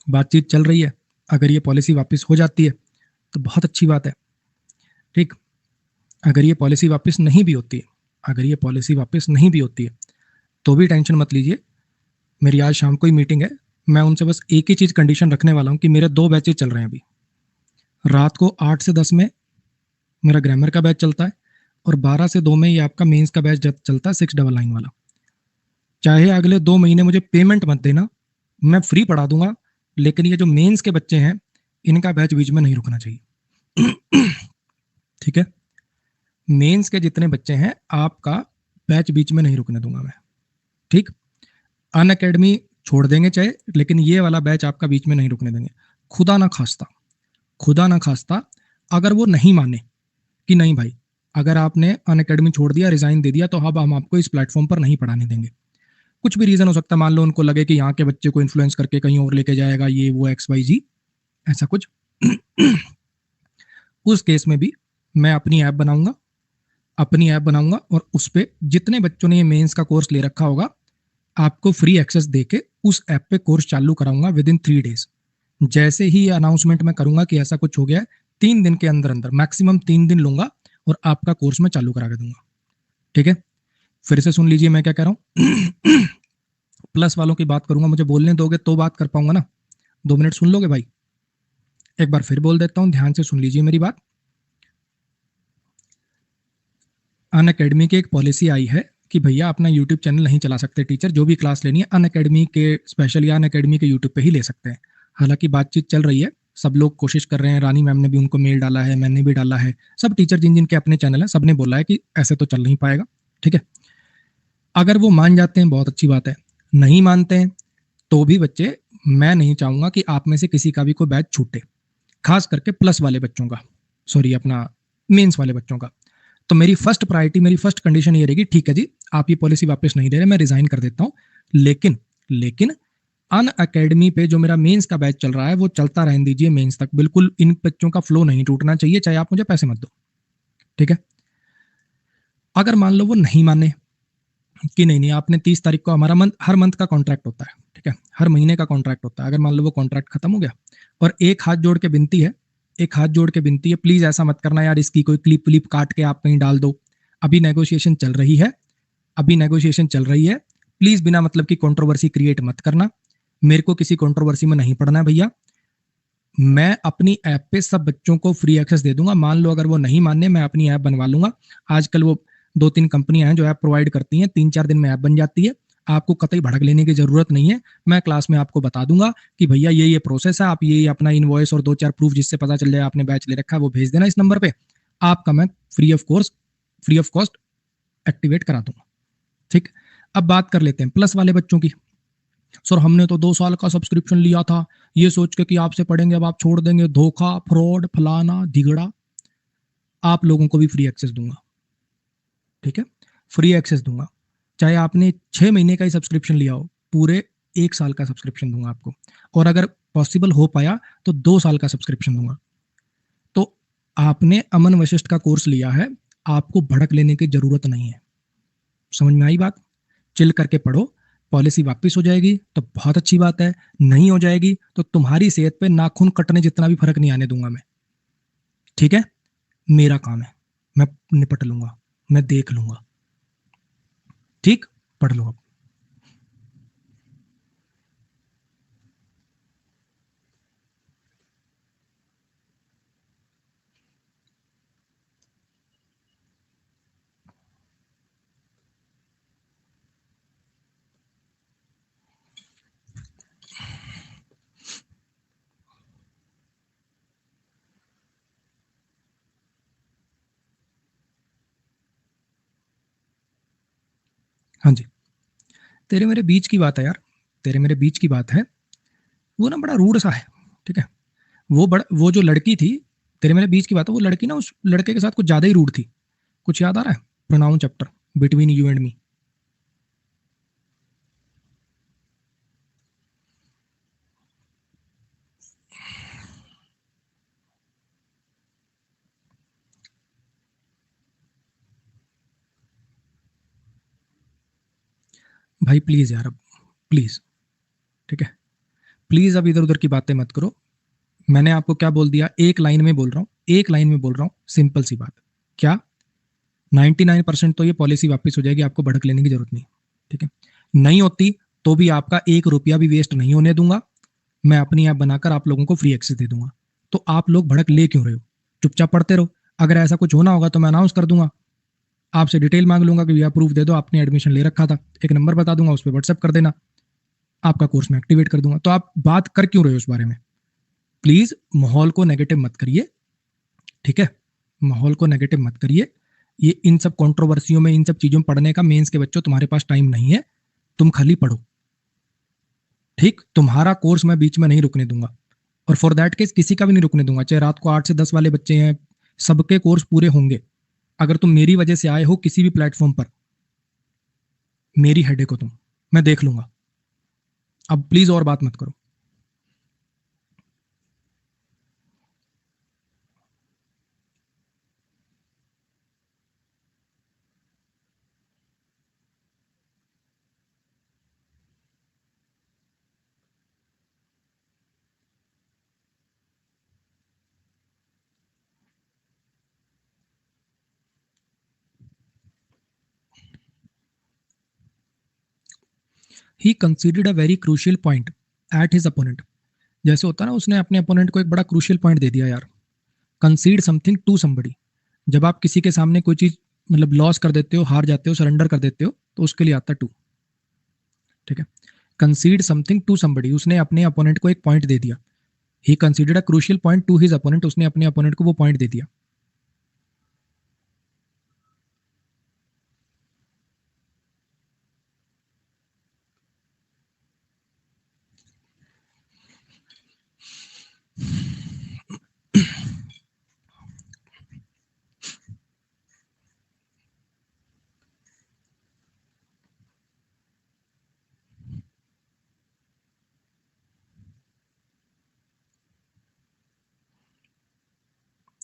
बातचीत चल रही है, अगर ये पॉलिसी वापस हो जाती है तो बहुत अच्छी बात है, ठीक। अगर ये पॉलिसी वापस नहीं भी होती है, अगर ये पॉलिसी वापस नहीं भी होती है तो भी टेंशन मत लीजिए, मेरी आज शाम को ही मीटिंग है, मैं उनसे बस एक ही चीज़ कंडीशन रखने वाला हूँ कि मेरे 2 बैचेज चल रहे हैं अभी। रात को 8 से 10 में मेरा ग्रामर का बैच चलता है और 12 से 2 में ये आपका मेंस का बैच चलता है 699 वाला। चाहे अगले 2 महीने मुझे पेमेंट मत देना, मैं फ्री पढ़ा दूंगा, लेकिन ये जो मेंस के बच्चे हैं इनका बैच बीच में नहीं रुकना चाहिए। ठीक है, मेंस के जितने बच्चे हैं आपका बैच बीच में नहीं रुकने दूंगा मैं। ठीक, अन अकेडमी छोड़ देंगे चाहे, लेकिन ये वाला बैच आपका बीच में नहीं रुकने देंगे। खुदा ना खास्ता, खुदा ना खास्ता अगर वो नहीं माने कि नहीं भाई, अगर आपने अन अकेडमी छोड़ दिया, रिजाइन दे दिया, तो अब हम आपको इस प्लेटफॉर्म पर नहीं पढ़ाने देंगे। कुछ भी रीजन हो सकता है, मान लो उनको लगे कि यहाँ के बच्चे को इन्फ्लुएंस करके कहीं और लेके जाएगा, ये वो एक्स वाई जी, ऐसा कुछ। उस केस में भी मैं अपनी ऐप बनाऊंगा, अपनी ऐप बनाऊंगा और उस पर जितने बच्चों ने ये मेंस का कोर्स ले रखा होगा आपको फ्री एक्सेस देके उस ऐप पे कोर्स चालू कराऊंगा विद इन 3 डेज। जैसे ही ये अनाउंसमेंट मैं करूंगा कि ऐसा कुछ हो गया है, 3 दिन के अंदर अंदर, मैक्सिमम 3 दिन लूंगा और आपका कोर्स मैं चालू करा के दूंगा। ठीक है, फिर से सुन लीजिए मैं क्या कह रहा हूँ। प्लस वालों की बात करूंगा, मुझे बोलने दोगे तो बात कर पाऊंगा ना। 2 मिनट सुन लोगे भाई? एक बार फिर बोल देता हूं, ध्यान से सुन लीजिए मेरी बात। अन अकेडमी की एक पॉलिसी आई है कि भैया अपना यूट्यूब चैनल नहीं चला सकते टीचर, जो भी क्लास लेनी है अन अकेडमी के स्पेशल या अन अकेडमी के यूट्यूब पे ही ले सकते हैं। हालांकि बातचीत चल रही है, सब लोग कोशिश कर रहे हैं, रानी मैम ने भी उनको मेल डाला है, मैंने भी डाला है, सब टीचर जिन जिन के अपने चैनल है सब ने बोला है कि ऐसे तो चल नहीं पाएगा। ठीक है, अगर वो मान जाते हैं बहुत अच्छी बात है, नहीं मानते हैं तो भी बच्चे, मैं नहीं चाहूंगा कि आप में से किसी का भी कोई बैच छूटे, खास करके प्लस वाले बच्चों का, सॉरी अपना मेंस वाले बच्चों का। तो मेरी फर्स्ट प्रायोरिटी, मेरी फर्स्ट कंडीशन ये रहेगी, ठीक है जी आप ये पॉलिसी वापस नहीं दे रहे, मैं रिजाइन कर देता हूँ, लेकिन लेकिन अन अकेडमी पे जो मेरा मेंस का बैच चल रहा है वो चलता रहने दीजिए मेंस तक, बिल्कुल इन बच्चों का फ्लो नहीं टूटना चाहिए, चाहे आप मुझे पैसे मत दो। ठीक है, अगर मान लो वो नहीं माने कि नहीं नहीं आपने 30 तारीख को, हमारा मंथ, हर मंथ का कॉन्ट्रैक्ट होता है, ठीक है, हर महीने का कॉन्ट्रैक्ट होता है, अगर मान लो वो कॉन्ट्रैक्ट खत्म हो गया, और एक हाथ जोड़ के विनती है, एक हाथ जोड़ के विनती है, प्लीज ऐसा मत करना यार, इसकी कोई क्लिप व्लिप काट के आप कहीं डाल दो, अभी नेगोशिएशन चल रही है, अभी नेगोशिएशन चल रही है, प्लीज बिना मतलब की कंट्रोवर्सी क्रिएट मत करना, मेरे को किसी कंट्रोवर्सी में नहीं पड़ना है भैया, मैं अपनी ऐप पे सब बच्चों को फ्री एक्सेस दे दूंगा। मान लो अगर वो नहीं माने, मैं अपनी ऐप बनवा लूंगा, आजकल वो 2-3 कंपनियां हैं जो ऐप प्रोवाइड करती हैं, 3-4 दिन में ऐप बन जाती है, आपको कतई भड़क लेने की जरूरत नहीं है, मैं क्लास में आपको बता दूंगा कि भैया ये प्रोसेस है, आप ये अपना इनवॉइस और 2-4 प्रूफ जिससे पता चल जाए आपने बैच ले रखा है वो भेज देना इस नंबर पे, आपका मैं free of course, free of cost activate करा दूंगा। ठीक, अब बात कर लेते हैं प्लस वाले बच्चों की। सर हमने तो 2 साल का सब्सक्रिप्शन लिया था, ये सोच के कि आपसे पढ़ेंगे अब आप छोड़ देंगे, धोखा, फ्रॉड, फलाना धिगड़ा। आप लोगों को भी फ्री एक्सेस दूंगा, ठीक है, फ्री एक्सेस दूंगा, चाहे आपने 6 महीने का ही सब्सक्रिप्शन लिया हो, पूरे 1 साल का सब्सक्रिप्शन दूंगा आपको, और अगर पॉसिबल हो पाया तो 2 साल का सब्सक्रिप्शन दूंगा। तो आपने अमन वशिष्ठ का कोर्स लिया है, आपको भड़क लेने की जरूरत नहीं है, समझ में आई बात? चिल करके पढ़ो, पॉलिसी वापस हो जाएगी तो बहुत अच्छी बात है, नहीं हो जाएगी तो तुम्हारी सेहत पे नाखून कटने जितना भी फर्क नहीं आने दूंगा मैं। ठीक है, मेरा काम है, मैं निपट लूंगा, मैं देख लूंगा। ठीक, पढ़ लो अब। हाँ जी, तेरे मेरे बीच की बात है यार, तेरे मेरे बीच की बात है, वो ना बड़ा रूड सा है। ठीक है, वो जो लड़की थी, तेरे मेरे बीच की बात है, वो लड़की ना उस लड़के के साथ कुछ ज्यादा ही रूड थी। कुछ याद आ रहा है? Pronoun chapter, between you and me. भाई प्लीज यार, अब प्लीज, ठीक है, प्लीज अब इधर उधर की बातें मत करो। मैंने आपको क्या बोल दिया, एक लाइन में बोल रहा हूँ, एक लाइन में बोल रहा हूँ, सिंपल सी बात, क्या 99% तो ये पॉलिसी वापस हो जाएगी, आपको भड़क लेने की जरूरत नहीं। ठीक है, नहीं होती तो भी आपका 1 रुपया भी वेस्ट नहीं होने दूंगा। मैं अपनी ऐप बनाकर आप लोगों को फ्री एक्सेस दे दूंगा। तो आप लोग भड़क ले क्यों रहे हो? चुपचाप पढ़ते रहो। अगर ऐसा कुछ होना होगा तो मैं अनाउंस कर दूंगा, आपसे डिटेल मांग लूंगा कि भैया प्रूफ दे दो, आपने एडमिशन ले रखा था। एक नंबर बता दूंगा, उस पर व्हाट्सएप कर देना, आपका कोर्स मैं एक्टिवेट कर दूंगा। तो आप बात कर क्यों रहे हो उस बारे में? प्लीज माहौल को नेगेटिव मत करिए, ठीक है? माहौल को नेगेटिव मत करिए। ये इन सब कंट्रोवर्सियों में, इन सब चीजों में पढ़ने का मेंस के बच्चों तुम्हारे पास टाइम नहीं है। तुम खाली पढ़ो, ठीक? तुम्हारा कोर्स मैं बीच में नहीं रुकने दूंगा, और फॉर दैट केस किसी का भी नहीं रुकने दूंगा। चाहे रात को 8 से 10 वाले बच्चे हैं, सबके कोर्स पूरे होंगे। अगर तुम मेरी वजह से आए हो किसी भी प्लेटफॉर्म पर, मेरी हेडेक हो तुम, मैं देख लूंगा। अब प्लीज और बात मत करो। He considered a very crucial point at his opponent. जैसे होता है ना, उसने अपने अपोनेंट को एक बड़ा क्रूशियल पॉइंट दे दिया यार। कंसीड समथिंग टू समबडी, जब आप किसी के सामने कोई चीज मतलब लॉस कर देते हो, हार जाते हो, सरेंडर कर देते हो, तो उसके लिए आता है टू, ठीक है? कंसीड समथिंग टू समबडी, उसने अपने अपोनेंट को एक पॉइंट दे दिया। He considered a crucial point to his opponent, उसने अपने अपोनेंट को वो पॉइंट दे दिया।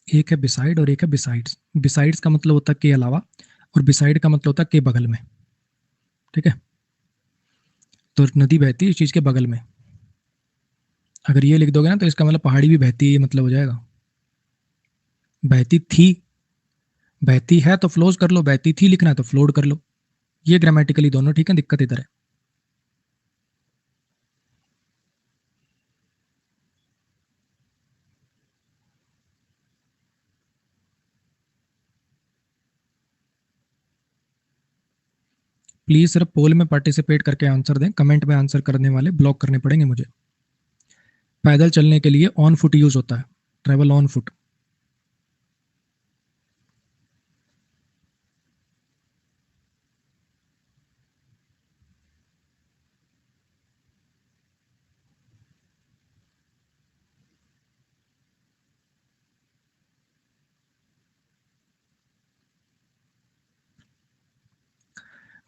एक है बिसाइड और एक है बिसाइड्स। बिसाइड्स का मतलब होता है के अलावा, और बिसाइड का मतलब होता है के बगल में, ठीक है? तो नदी बहती है इस चीज के बगल में। अगर ये लिख दोगे ना तो इसका मतलब पहाड़ी भी बहती है, ये मतलब हो जाएगा। बहती थी, बहती है तो फ्लोज कर लो, बहती थी लिखना है तो फ्लोड कर लो। ये ग्रामेटिकली दोनों ठीक है, दिक्कत इधर है। प्लीज सिर्फ पोल में पार्टिसिपेट करके आंसर दें, कमेंट में आंसर करने वाले ब्लॉक करने पड़ेंगे मुझे। पैदल चलने के लिए ऑन फुट यूज होता है, ट्रेवल ऑन फुट।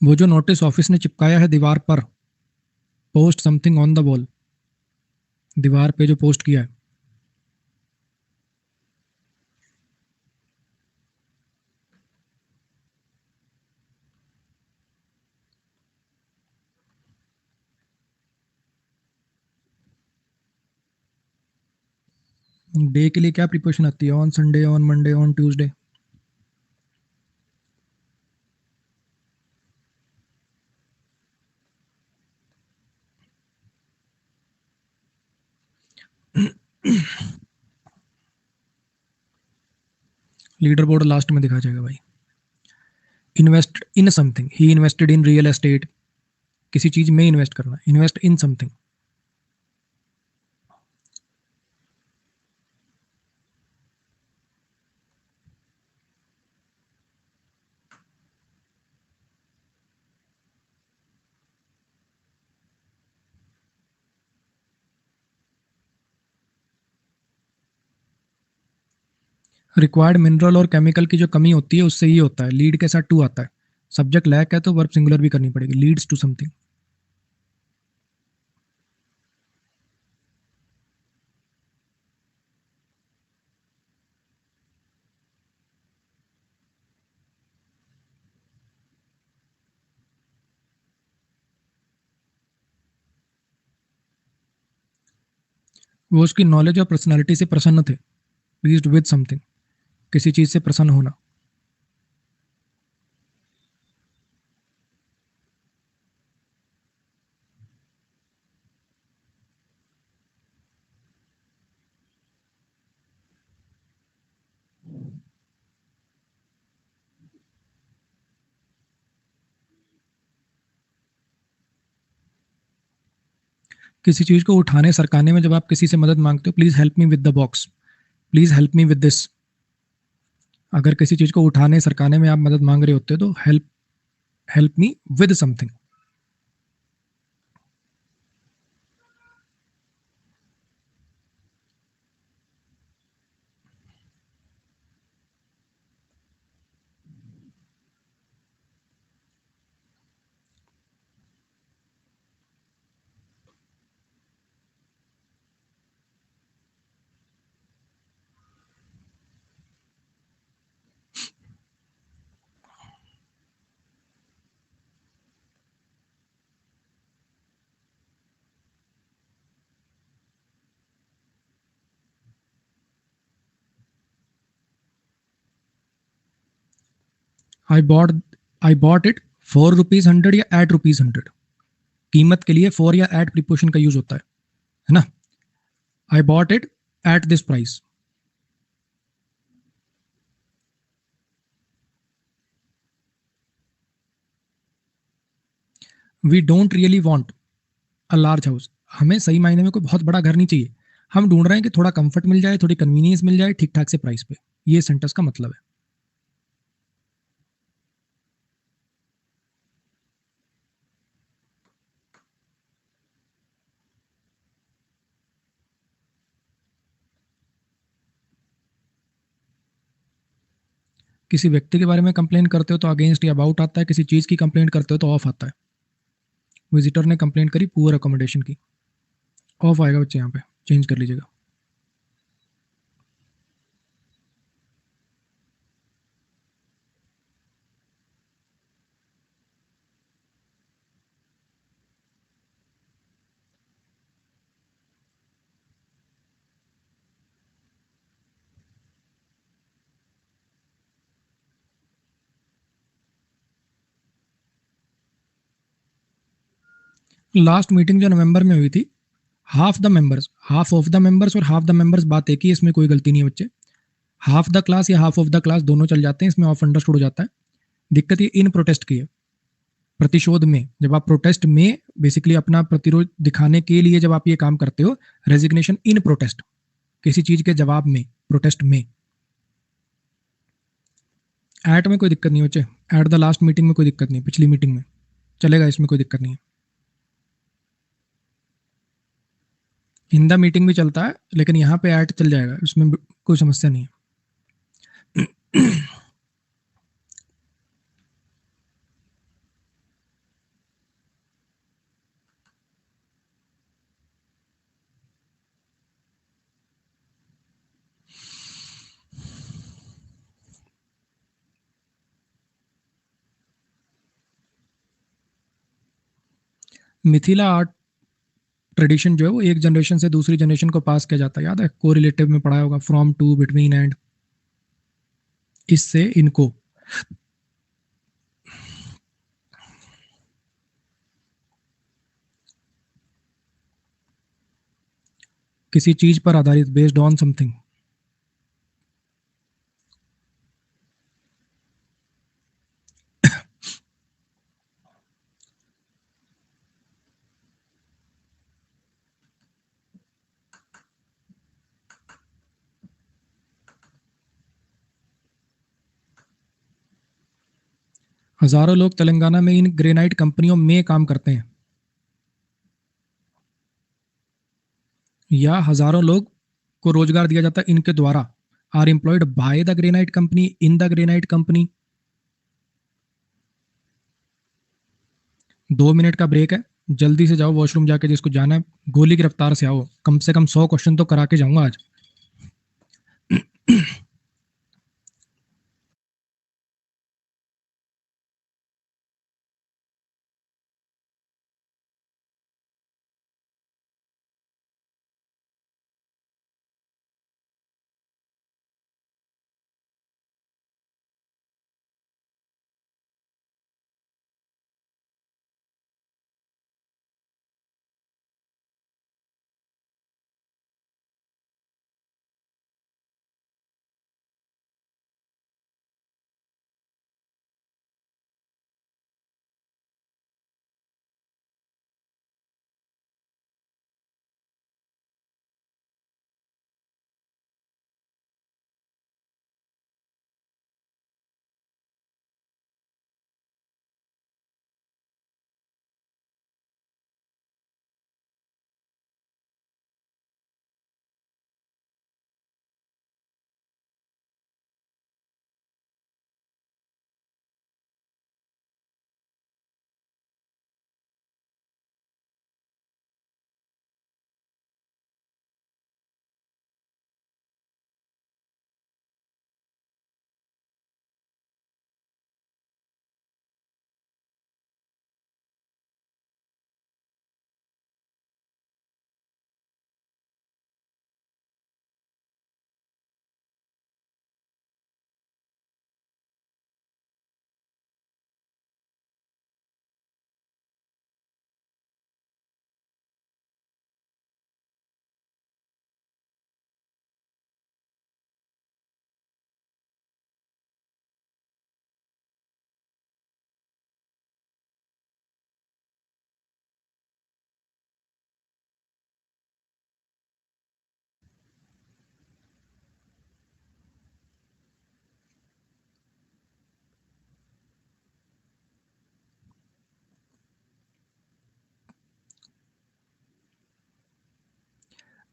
वो जो नोटिस ऑफिस ने चिपकाया है दीवार पर, post something on the wall, दीवार पे जो पोस्ट किया है। डे के लिए क्या प्रिपरेशन आती है? On Sunday, on Monday, on Tuesday. Leader board last में दिखा जाएगा भाई। Invest in something, he invested in real estate. किसी चीज में इन्वेस्ट करना, invest in something. Required mineral और केमिकल की जो कमी होती है उससे ये होता है, लीड के साथ टू आता है। सब्जेक्ट लैक है तो वर्ब सिंगुलर भी करनी पड़ेगी, लीड्स टू समथिंग। वो उसकी नॉलेज और पर्सनालिटी से प्रसन्न थे, प्लीज्ड विद समथिंग, किसी चीज से प्रसन्न होना। किसी चीज़ को उठाने सरकाने में जब आप किसी से मदद मांगते हो, please help me with the box, please help me with this. अगर किसी चीज़ को उठाने सरकाने में आप मदद मांग रहे होते हो तो help help me with something. I bought I bought it for rupees 100 या एट रुपीज 100। कीमत के लिए फॉर या एट प्रीपोजिशन का यूज होता है ना। I bought it at this price. We don't really want a large house. हमें सही मायने में कोई बहुत बड़ा घर नहीं चाहिए। हम ढूंढ रहे हैं कि थोड़ा कंफर्ट मिल जाए, थोड़ी कन्वीनियंस मिल जाए ठीक ठाक से प्राइस पे। ये सेंटेंस का मतलब है। किसी व्यक्ति के बारे में कंप्लेन करते हो तो अगेंस्ट या अबाउट आता है, किसी चीज की कंप्लेंट करते हो तो ऑफ आता है। विजिटर ने कंप्लेंट करी पुअर अकोमोडेशन की, ऑफ आएगा बच्चे, यहाँ पे चेंज कर लीजिएगा। लास्ट मीटिंग जो नवंबर में हुई थी, हाफ ऑफ द मेंबर्स और हाफ द मेंबर्स बात एक ही, इसमें कोई गलती नहीं है बच्चे। हाफ द क्लास या हाफ ऑफ द क्लास दोनों चल जाते हैं, इसमें ऑफ अंडरस्टूड हो जाता है। दिक्कत ये इन प्रोटेस्ट की है, प्रतिशोध में। जब आप प्रोटेस्ट में बेसिकली अपना प्रतिरोध दिखाने के लिए जब आप ये काम करते हो, रेजिग्नेशन इन प्रोटेस्ट, किसी चीज के जवाब में, प्रोटेस्ट में। एट में कोई दिक्कत नहीं बच्चे, एट द लास्ट मीटिंग में कोई दिक्कत नहीं, पिछली मीटिंग में चलेगा, इसमें कोई दिक्कत नहीं है। इन द मीटिंग भी चलता है, लेकिन यहाँ पे एट चल जाएगा, इसमें कोई समस्या नहीं है। मिथिला आर्ट ट्रेडिशन जो है वो एक जनरेशन से दूसरी जनरेशन को पास किया जाता है, याद है कोरिलेटिव में पढ़ा होगा, फ्रॉम टू, बिटवीन, एंड। इससे इनको किसी चीज पर आधारित, बेस्ड ऑन समथिंग। हजारों लोग तेलंगाना में इन ग्रेनाइट कंपनियों में काम करते हैं, या हजारों लोग को रोजगार दिया जाता है इनके द्वारा, are employed by the granite company, in the granite company. 2 minute का ब्रेक है, जल्दी से जाओ वॉशरूम जाके, जिसको जाना है गोली की रफ्तार से आओ, कम से कम 100 क्वेश्चन तो करा के जाऊंगा आज।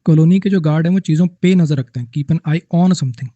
कॉलोनी के जो गार्ड हैं वो चीज़ों पे नज़र रखते हैं, keep an I on something.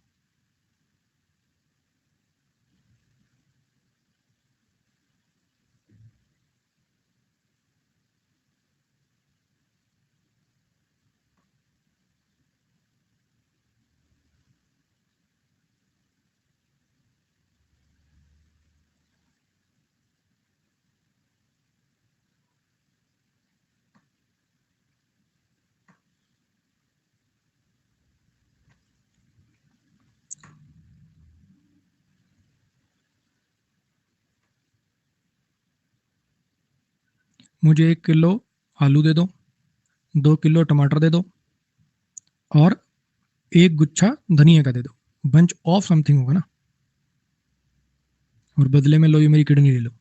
मुझे 1 किलो आलू दे दो, 2 किलो टमाटर दे दो, और 1 गुच्छा धनिया का दे दो। बंच ऑफ समथिंग होगा ना, और बदले में लो ये मेरी किडनी ले लो।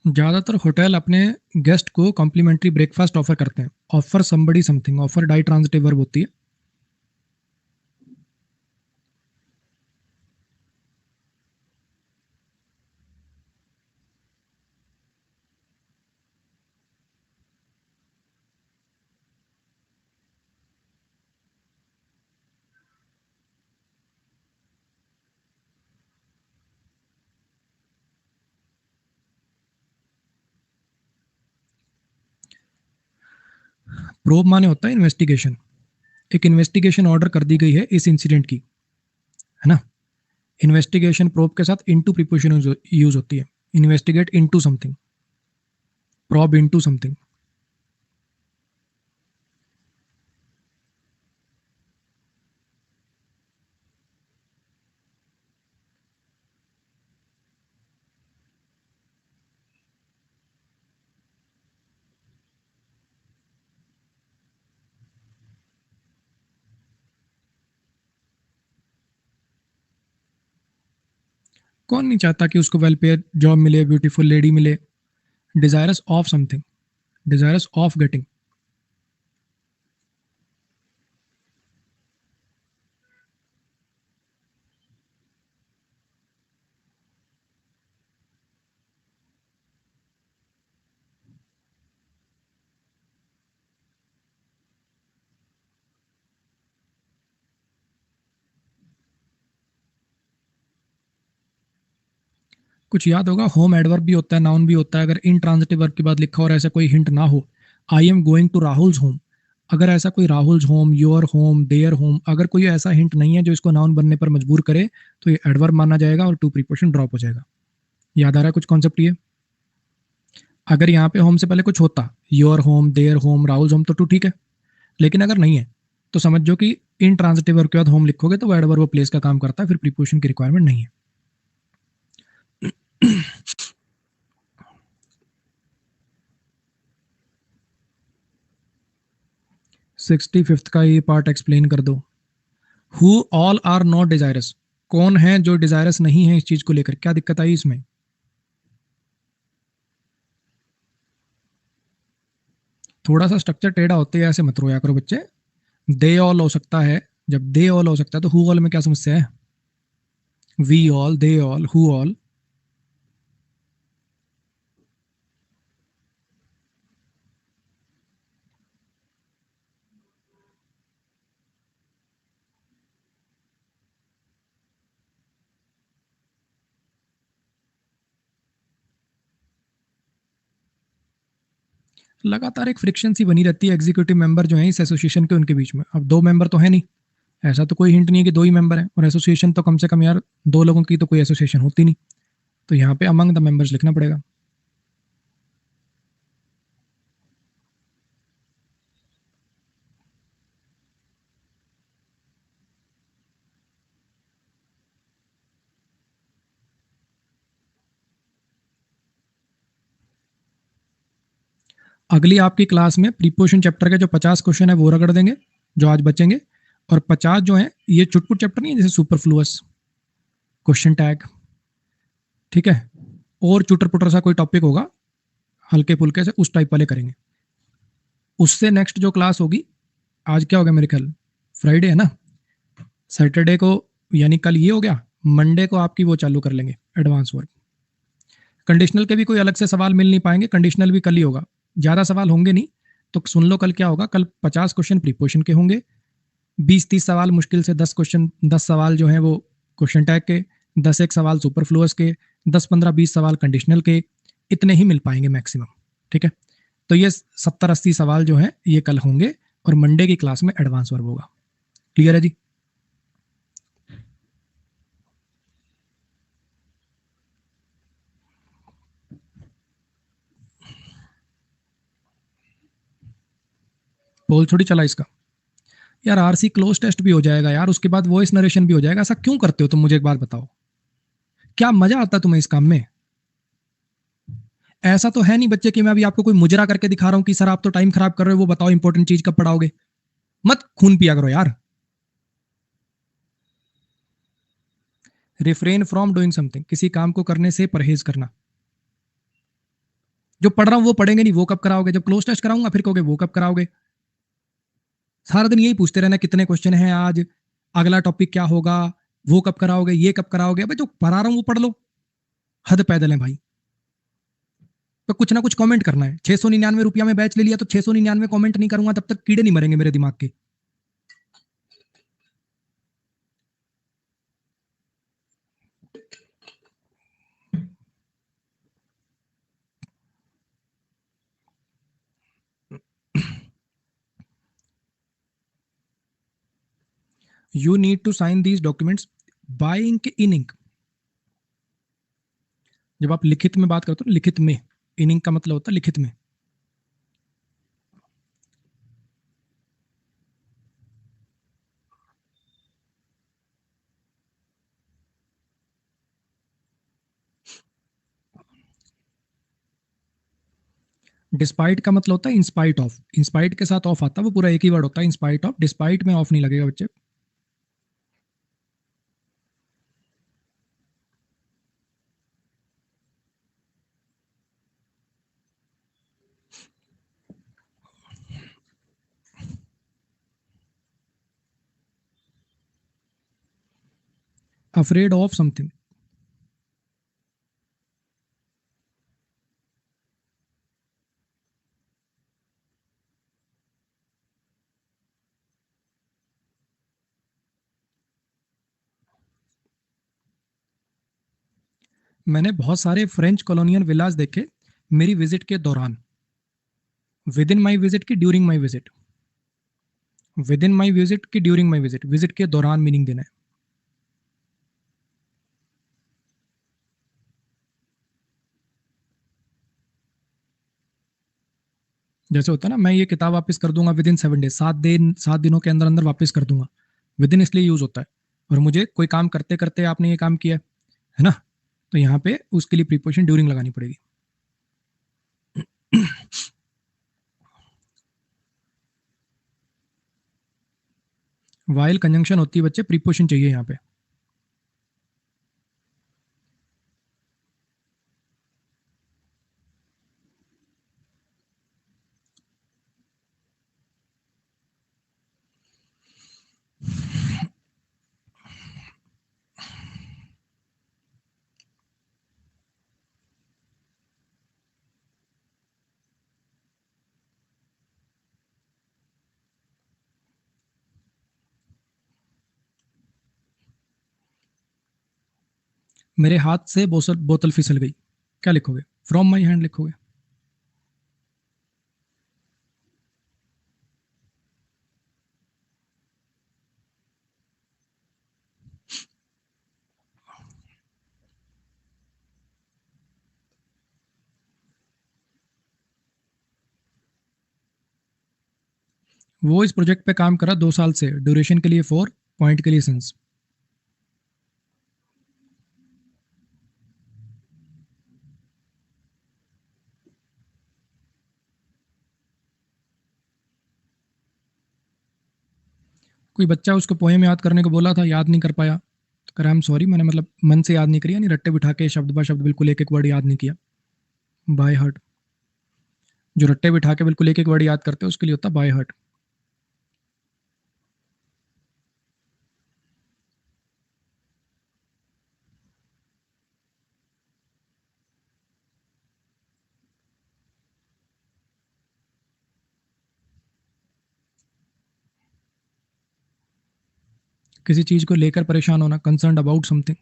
ज़्यादातर होटल अपने गेस्ट को कॉम्प्लीमेंट्री ब्रेकफास्ट ऑफर करते हैं। Offer somebody something, offer ditransitive verb होती है। प्रोब माने होता है इन्वेस्टिगेशन। एक इन्वेस्टिगेशन ऑर्डर कर दी गई है इस इंसिडेंट की, है ना। इन्वेस्टिगेशन प्रोब के साथ इनटू प्रीपोजिशन यूज होती है। Investigate into something, probe into something. कौन नहीं चाहता कि उसको वेल पेड जॉब मिले, ब्यूटीफुल लेडी मिले। Desirous of something, desirous of getting. कुछ याद होगा, होम एडवर्ब भी होता है, नाउन भी होता है। अगर इन ट्रांजिटिव वर्ब के बाद लिखा और ऐसा कोई हिंट ना हो, I am going to Rahul's home, अगर ऐसा कोई Rahul's home, your home, there home, अगर कोई ऐसा हिंट नहीं है जो इसको नाउन बनने पर मजबूर करे, तो ये एडवर्ब माना जाएगा और टू प्रीपोजिशन ड्रॉप हो जाएगा। याद आ रहा है कुछ कॉन्सेप्ट ये? अगर यहाँ पे होम से पहले कुछ होता, your home, there home, Rahul's home, तो ठीक है। लेकिन अगर नहीं है तो समझो कि इन ट्रांजिटिव वर्ब के बाद होम लिखोगे तो वो एडवर्ब वो प्लेस का काम करता है, फिर प्रीपोजिशन की रिक्वायरमेंट नहीं है। 65th का ये पार्ट एक्सप्लेन कर दो। Who all are not desirous, कौन है जो डिजायरस नहीं है इस चीज को लेकर, क्या दिक्कत आई इसमें? थोड़ा सा स्ट्रक्चर टेढ़ा होते है, ऐसे मत रोया करो बच्चे। दे ऑल हो सकता है, जब दे ऑल हो सकता है तो हु ऑल में क्या समस्या है? We all, they all, who all. लगातार एक फ्रिक्शन सी बनी रहती है एग्जीक्यूटिव मेंबर जो है इस एसोसिएशन के, उनके बीच में। अब 2 मेंबर तो है नहीं, ऐसा तो कोई हिंट नहीं है कि 2 ही मेंबर हैं, और एसोसिएशन तो कम से कम यार 2 लोगों की तो कोई एसोसिएशन होती नहीं। तो यहाँ पे अमंग द मेंबर्स लिखना पड़ेगा। अगली आपकी क्लास में प्रीपोजिशन चैप्टर के जो 50 क्वेश्चन है वो रगड़ देंगे, जो आज बचेंगे। और 50 जो है ये चुटपुट चैप्टर नहीं है, जैसे सुपरफ्लुअस, क्वेश्चन टैग, ठीक है। और चुटर पुटर सा कोई टॉपिक होगा हल्के फुल्के से, उस टाइप वाले करेंगे। उससे नेक्स्ट जो क्लास होगी, आज क्या हो गया मेरे ख्याल, फ्राइडे है ना, सैटरडे को यानी कल ये हो गया, मंडे को आपकी वो चालू कर लेंगे एडवांस वर्क। कंडीशनल के भी कोई अलग से सवाल मिल नहीं पाएंगे, कंडीशनल भी कल ही होगा, ज़्यादा सवाल होंगे नहीं। तो सुन लो कल क्या होगा, कल 50 क्वेश्चन प्रीपोजिशन के होंगे, 20-30 सवाल मुश्किल से 10 क्वेश्चन, 10 सवाल जो है वो क्वेश्चन टैग के, 10 एक सवाल सुपरफ्लुअस के, 10-15-20 सवाल कंडीशनल के, इतने ही मिल पाएंगे मैक्सिमम। ठीक है, तो ये 70-80 सवाल जो है ये कल होंगे, और मंडे की क्लास में एडवांस वर्ब होगा। क्लियर है जी? पोल थोड़ी चला इसका यार, आरसी क्लोज टेस्ट भी हो जाएगा यार, उसके बाद वॉइस नरेशन भी हो जाएगा। ऐसा क्यों करते हो तुम, मुझे एक बात बताओ, क्या मजा आता है तुम्हें इस काम में? ऐसा तो है नहीं बच्चे कि मैं अभी आपको कोई मुजरा करके दिखा रहा हूं कि सर आप तो टाइम खराब कर रहे हो, वो बताओ इंपॉर्टेंट चीज कब पढ़ाओगे। मत खून पिया करो यार। रिफ्रेन फ्रॉम डूइंग समथिंग, किसी काम को करने से परहेज करना। जो पढ़ रहा हूं वो पढ़ेंगे नहीं, वो कब कराओगे? जब क्लोज टेस्ट कराऊंगा फिर कहोगे वो कब कराओगे। सारा दिन यही पूछते रहना कितने क्वेश्चन हैं आज, अगला टॉपिक क्या होगा, वो कब कराओगे, ये कब कराओगे। अबे जो पढ़ा रहा हूं वो पढ़ लो, हद पैदल है भाई। तो कुछ ना कुछ कमेंट करना है। 699 रुपया में बैच ले लिया तो 699 कमेंट नहीं करूंगा तब तक कीड़े नहीं मरेंगे मेरे दिमाग के। You need to sign these documents by ink, in ink. जब आप लिखित में बात करते हो, लिखित में, इन इंक का मतलब होता है लिखित में। डिस्पाइट का मतलब होता है इंस्पाइट ऑफ, इंस्पाइट के साथ ऑफ आता है, वो पूरा एक ही वर्ड होता है इंस्पाइट ऑफ। डिस्पाइट में ऑफ नहीं लगेगा बच्चे। Afraid of something. मैंने बहुत सारे फ्रेंच कॉलोनियल विलास देखे मेरी विजिट के दौरान। विद इन माई विजिट की during my visit, with in my visit की ड्यूरिंग माई विजिट, विजिट के दौरान मीनिंग देना है। जैसे होता है ना, मैं ये किताब वापस कर दूंगा विद इन 7 डेज, 7 दिन, 7 दिनों के अंदर अंदर वापस कर दूंगा। विद इन इसलिए यूज होता है, और मुझे कोई काम करते करते आपने ये काम किया है ना, तो यहाँ पे उसके लिए प्रीपोजिशन ड्यूरिंग लगानी पड़ेगी। वाइल कंजंक्शन होती है बच्चे, प्रीपोजिशन चाहिए यहाँ पे। मेरे हाथ से बोतल बोतल फिसल गई, क्या लिखोगे? फ्रॉम माई हैंड लिखोगे। वो इस प्रोजेक्ट पे काम करा 2 साल से, ड्यूरेशन के लिए 4, पॉइंट के लिए सिंस। कोई बच्चा उसको पोएम याद करने को बोला था, याद नहीं कर पाया, कर आई एम सॉरी, मैंने मतलब मन से याद नहीं करी, यानी रट्टे बिठा के शब्द ब शब्द बिल्कुल एक एक वर्ड याद नहीं किया बाय हार्ट। जो रट्टे बिठा के बिल्कुल एक एक वर्ड याद करते हैं उसके लिए होता है बाय हार्ट। किसी चीज को लेकर परेशान होना, कंसर्न अबाउट समथिंग।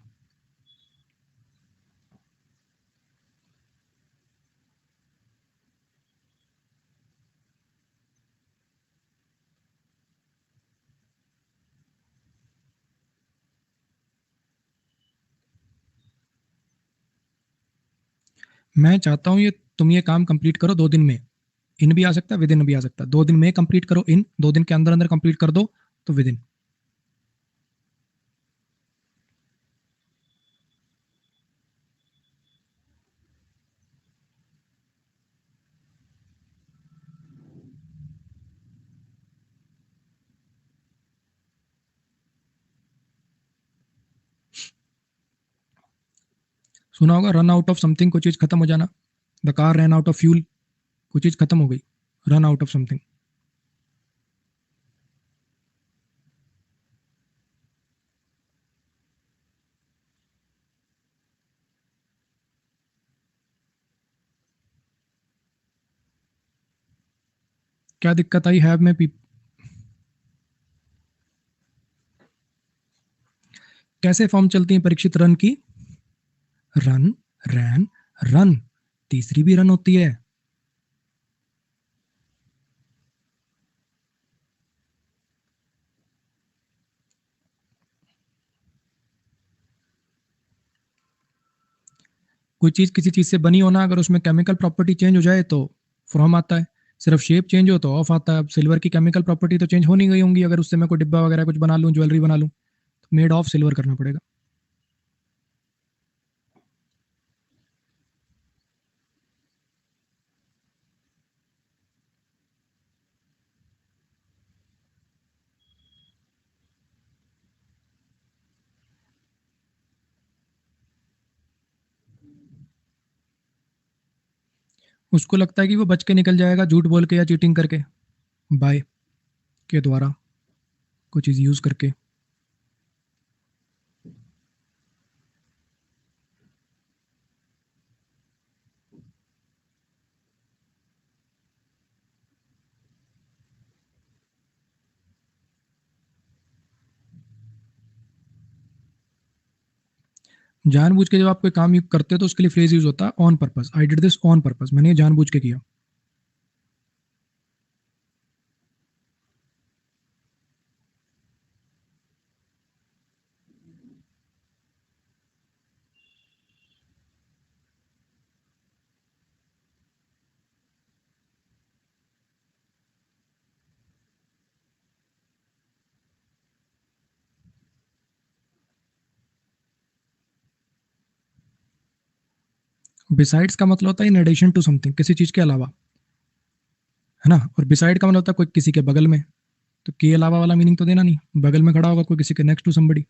मैं चाहता हूँ ये तुम ये काम कंप्लीट करो 2 दिन में। इन भी आ सकता है, विद इन भी आ सकता है। 2 दिन में कंप्लीट करो, इन 2 दिन के अंदर अंदर कंप्लीट कर दो तो विद इन। सुना होगा रन आउट ऑफ समथिंग, कोई चीज खत्म हो जाना। The car run out of fuel, कोई चीज खत्म हो गई। Run out of something. क्या दिक्कत आई हैव में कैसे फॉर्म चलती है परीक्षित रन की? रन, रैन, रन। तीसरी भी रन होती है। कोई चीज किसी चीज से बनी हो ना, अगर उसमें केमिकल प्रॉपर्टी चेंज हो जाए तो फ्रॉम आता है। सिर्फ शेप चेंज हो तो ऑफ आता है। अब सिल्वर की केमिकल प्रॉपर्टी तो चेंज हो नहीं गई होंगी, अगर उससे मैं कोई डिब्बा वगैरह कुछ बना लूं, ज्वेलरी बना लूं, तो मेड ऑफ सिल्वर करना पड़ेगा। उसको लगता है कि वो बच के निकल जाएगा झूठ बोल के या चीटिंग करके, बाय के द्वारा, कोई चीज यूज करके। जानबूझ के जब आप कोई काम करते हो तो उसके लिए फ्रेज यूज होता है on purpose. I did this on purpose, मैंने ये जानबूझ के किया। बिसाइड्स का मतलब होता है इन एडिशन टू समथिंग, किसी चीज के अलावा, है ना। और बिसाइड का मतलब होता है कोई किसी के बगल में। तो के अलावा वाला मीनिंग तो देना नहीं, बगल में खड़ा होगा कोई किसी के, नेक्स्ट टू समबडी।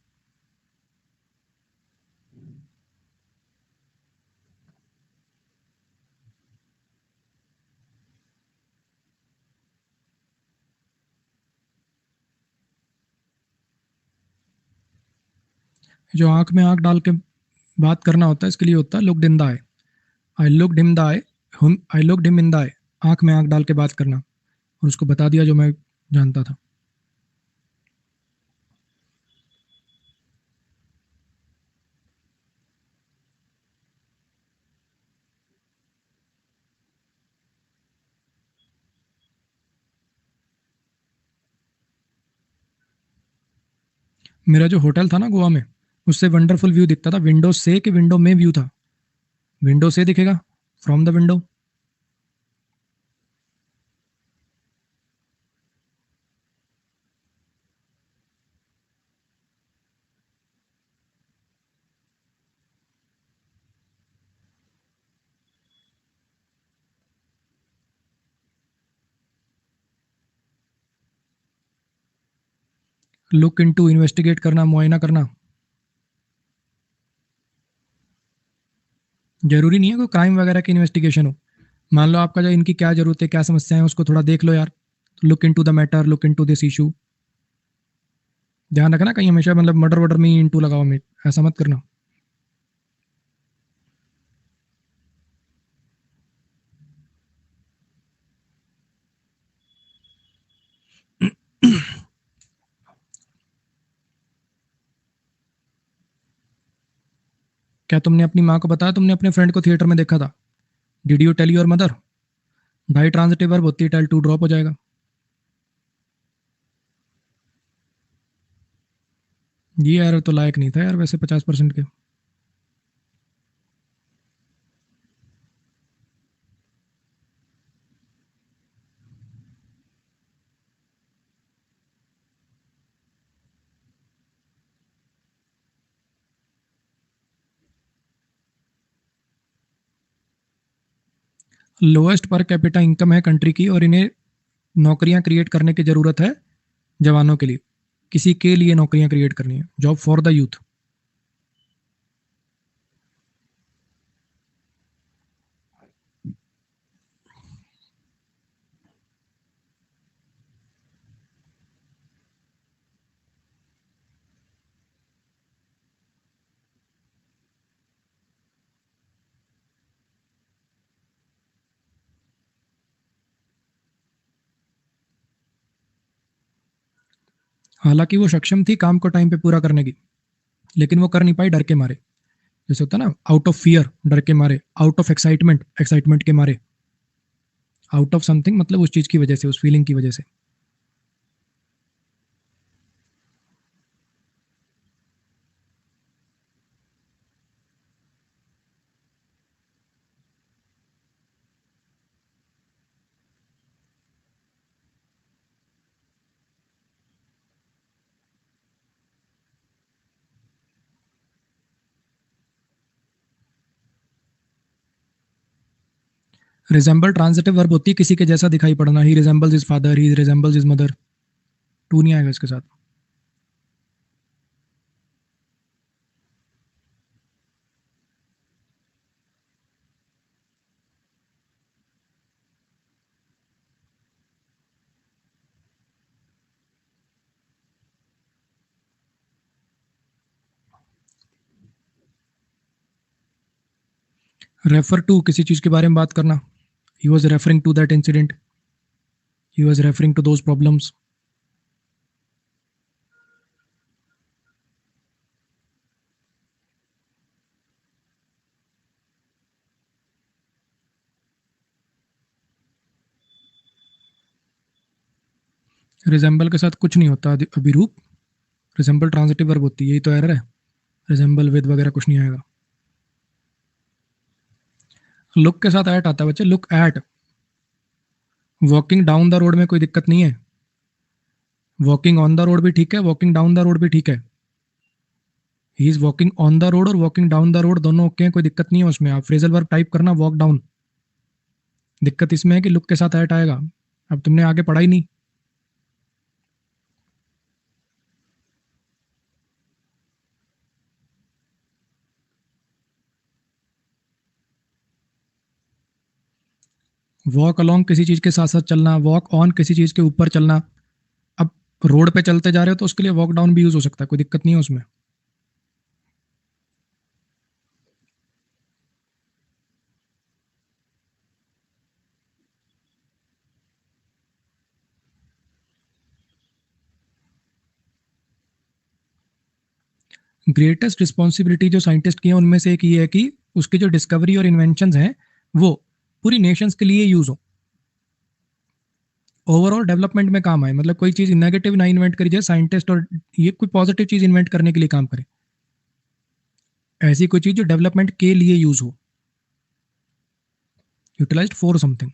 जो आंख में आंख डाल के बात करना होता है, इसके लिए होता है looked in the eye. I looked him the eye, I looked him in the eye. आंख में आंख डाल के बात करना, और उसको बता दिया जो मैं जानता था। मेरा जो होटल था ना गोवा में, उससे वंडरफुल व्यू दिखता था। विंडो से कि विंडो में व्यू था? विंडो से दिखेगा, from the window. Look into, investigate करना, मुआयना करना। जरूरी नहीं है कोई क्राइम वगैरह की इन्वेस्टिगेशन हो। मान लो आपका जो इनकी क्या जरूरत है, क्या समस्या है, उसको थोड़ा देख लो यार। Look into the matter, look into this issue. ध्यान रखना कहीं हमेशा मतलब मर्डर वर्डर में ही इंटू लगाओ, में ऐसा मत करना। क्या तुमने अपनी माँ को बताया तुमने अपने फ्रेंड को थिएटर में देखा था? Did you tell your mother? भाई ट्रांजिटिव वर्ब होती है, टेल टू ड्रॉप हो जाएगा। ये यार तो लायक नहीं था यार वैसे 50% के। लोएस्ट पर कैपिटा इनकम है कंट्री की, और इन्हें नौकरियां क्रिएट करने की जरूरत है जवानों के लिए। किसी के लिए नौकरियां क्रिएट करनी है, जॉब फॉर द यूथ। हालांकि वो सक्षम थी काम को टाइम पे पूरा करने की, लेकिन वो कर नहीं पाई डर के मारे। जैसे होता है ना, आउट ऑफ फियर डर के मारे, आउट ऑफ एक्साइटमेंट एक्साइटमेंट के मारे, आउट ऑफ समथिंग मतलब उस चीज की वजह से, उस फीलिंग की वजह से। रिजेंबल ट्रांजिटिव वर्ब होती है किसी के जैसा दिखाई पड़ना। He resembles his father, he resembles his mother. To नहीं आएगा इसके साथ। रेफर टू किसी चीज के बारे में बात करना। He was referring to that incident, he was referring to those problems. Resemble के साथ कुछ नहीं होता अभिरूप। रिजेंबल ट्रांजिटिव वर्ब होती है, यही तो एरर है। रिजेंबल विद वगैरह कुछ नहीं आएगा। लुक के साथ एट आता है बच्चे, look at. Walking down the road में कोई दिक्कत नहीं है। वॉकिंग ऑन द रोड भी ठीक है, वॉकिंग डाउन द रोड भी ठीक है। He is walking on the road और वॉकिंग डाउन द रोड दोनों ओके हैं, कोई दिक्कत नहीं है उसमें। आप फ्रेजल वर्ब टाइप करना वॉक डाउन। दिक्कत इसमें है कि लुक के साथ एट आएगा। अब तुमने आगे पढ़ा ही नहीं। वॉक अलोंग किसी चीज के साथ साथ चलना, वॉक ऑन किसी चीज के ऊपर चलना। अब रोड पे चलते जा रहे हो तो उसके लिए वॉक डाउन भी यूज हो सकता है, कोई दिक्कत नहीं है उसमें। ग्रेटेस्ट रिस्पॉन्सिबिलिटी जो साइंटिस्ट की है उनमें से एक ये है कि उसकी जो डिस्कवरी और इन्वेंशन हैं वो पूरी नेशंस के लिए यूज हो, ओवरऑल डेवलपमेंट में काम आए। मतलब कोई चीज नेगेटिव ना इन्वेंट करी जाए साइंटिस्ट, और ये कोई पॉजिटिव चीज इन्वेंट करने के लिए काम करे। ऐसी कोई चीज जो डेवलपमेंट के लिए यूज हो, यूटिलाइज्ड फॉर समथिंग।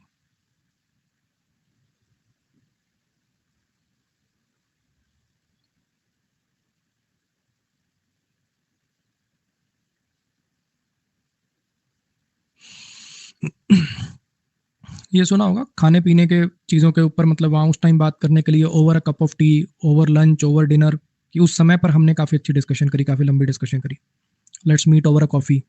ये सुना होगा खाने पीने के चीज़ों के ऊपर, मतलब वहाँ उस टाइम बात करने के लिए over a cup of T, over lunch, over dinner, कि उस समय पर हमने काफ़ी अच्छी डिस्कशन करी, काफ़ी लंबी डिस्कशन करी। Let's meet over a coffee.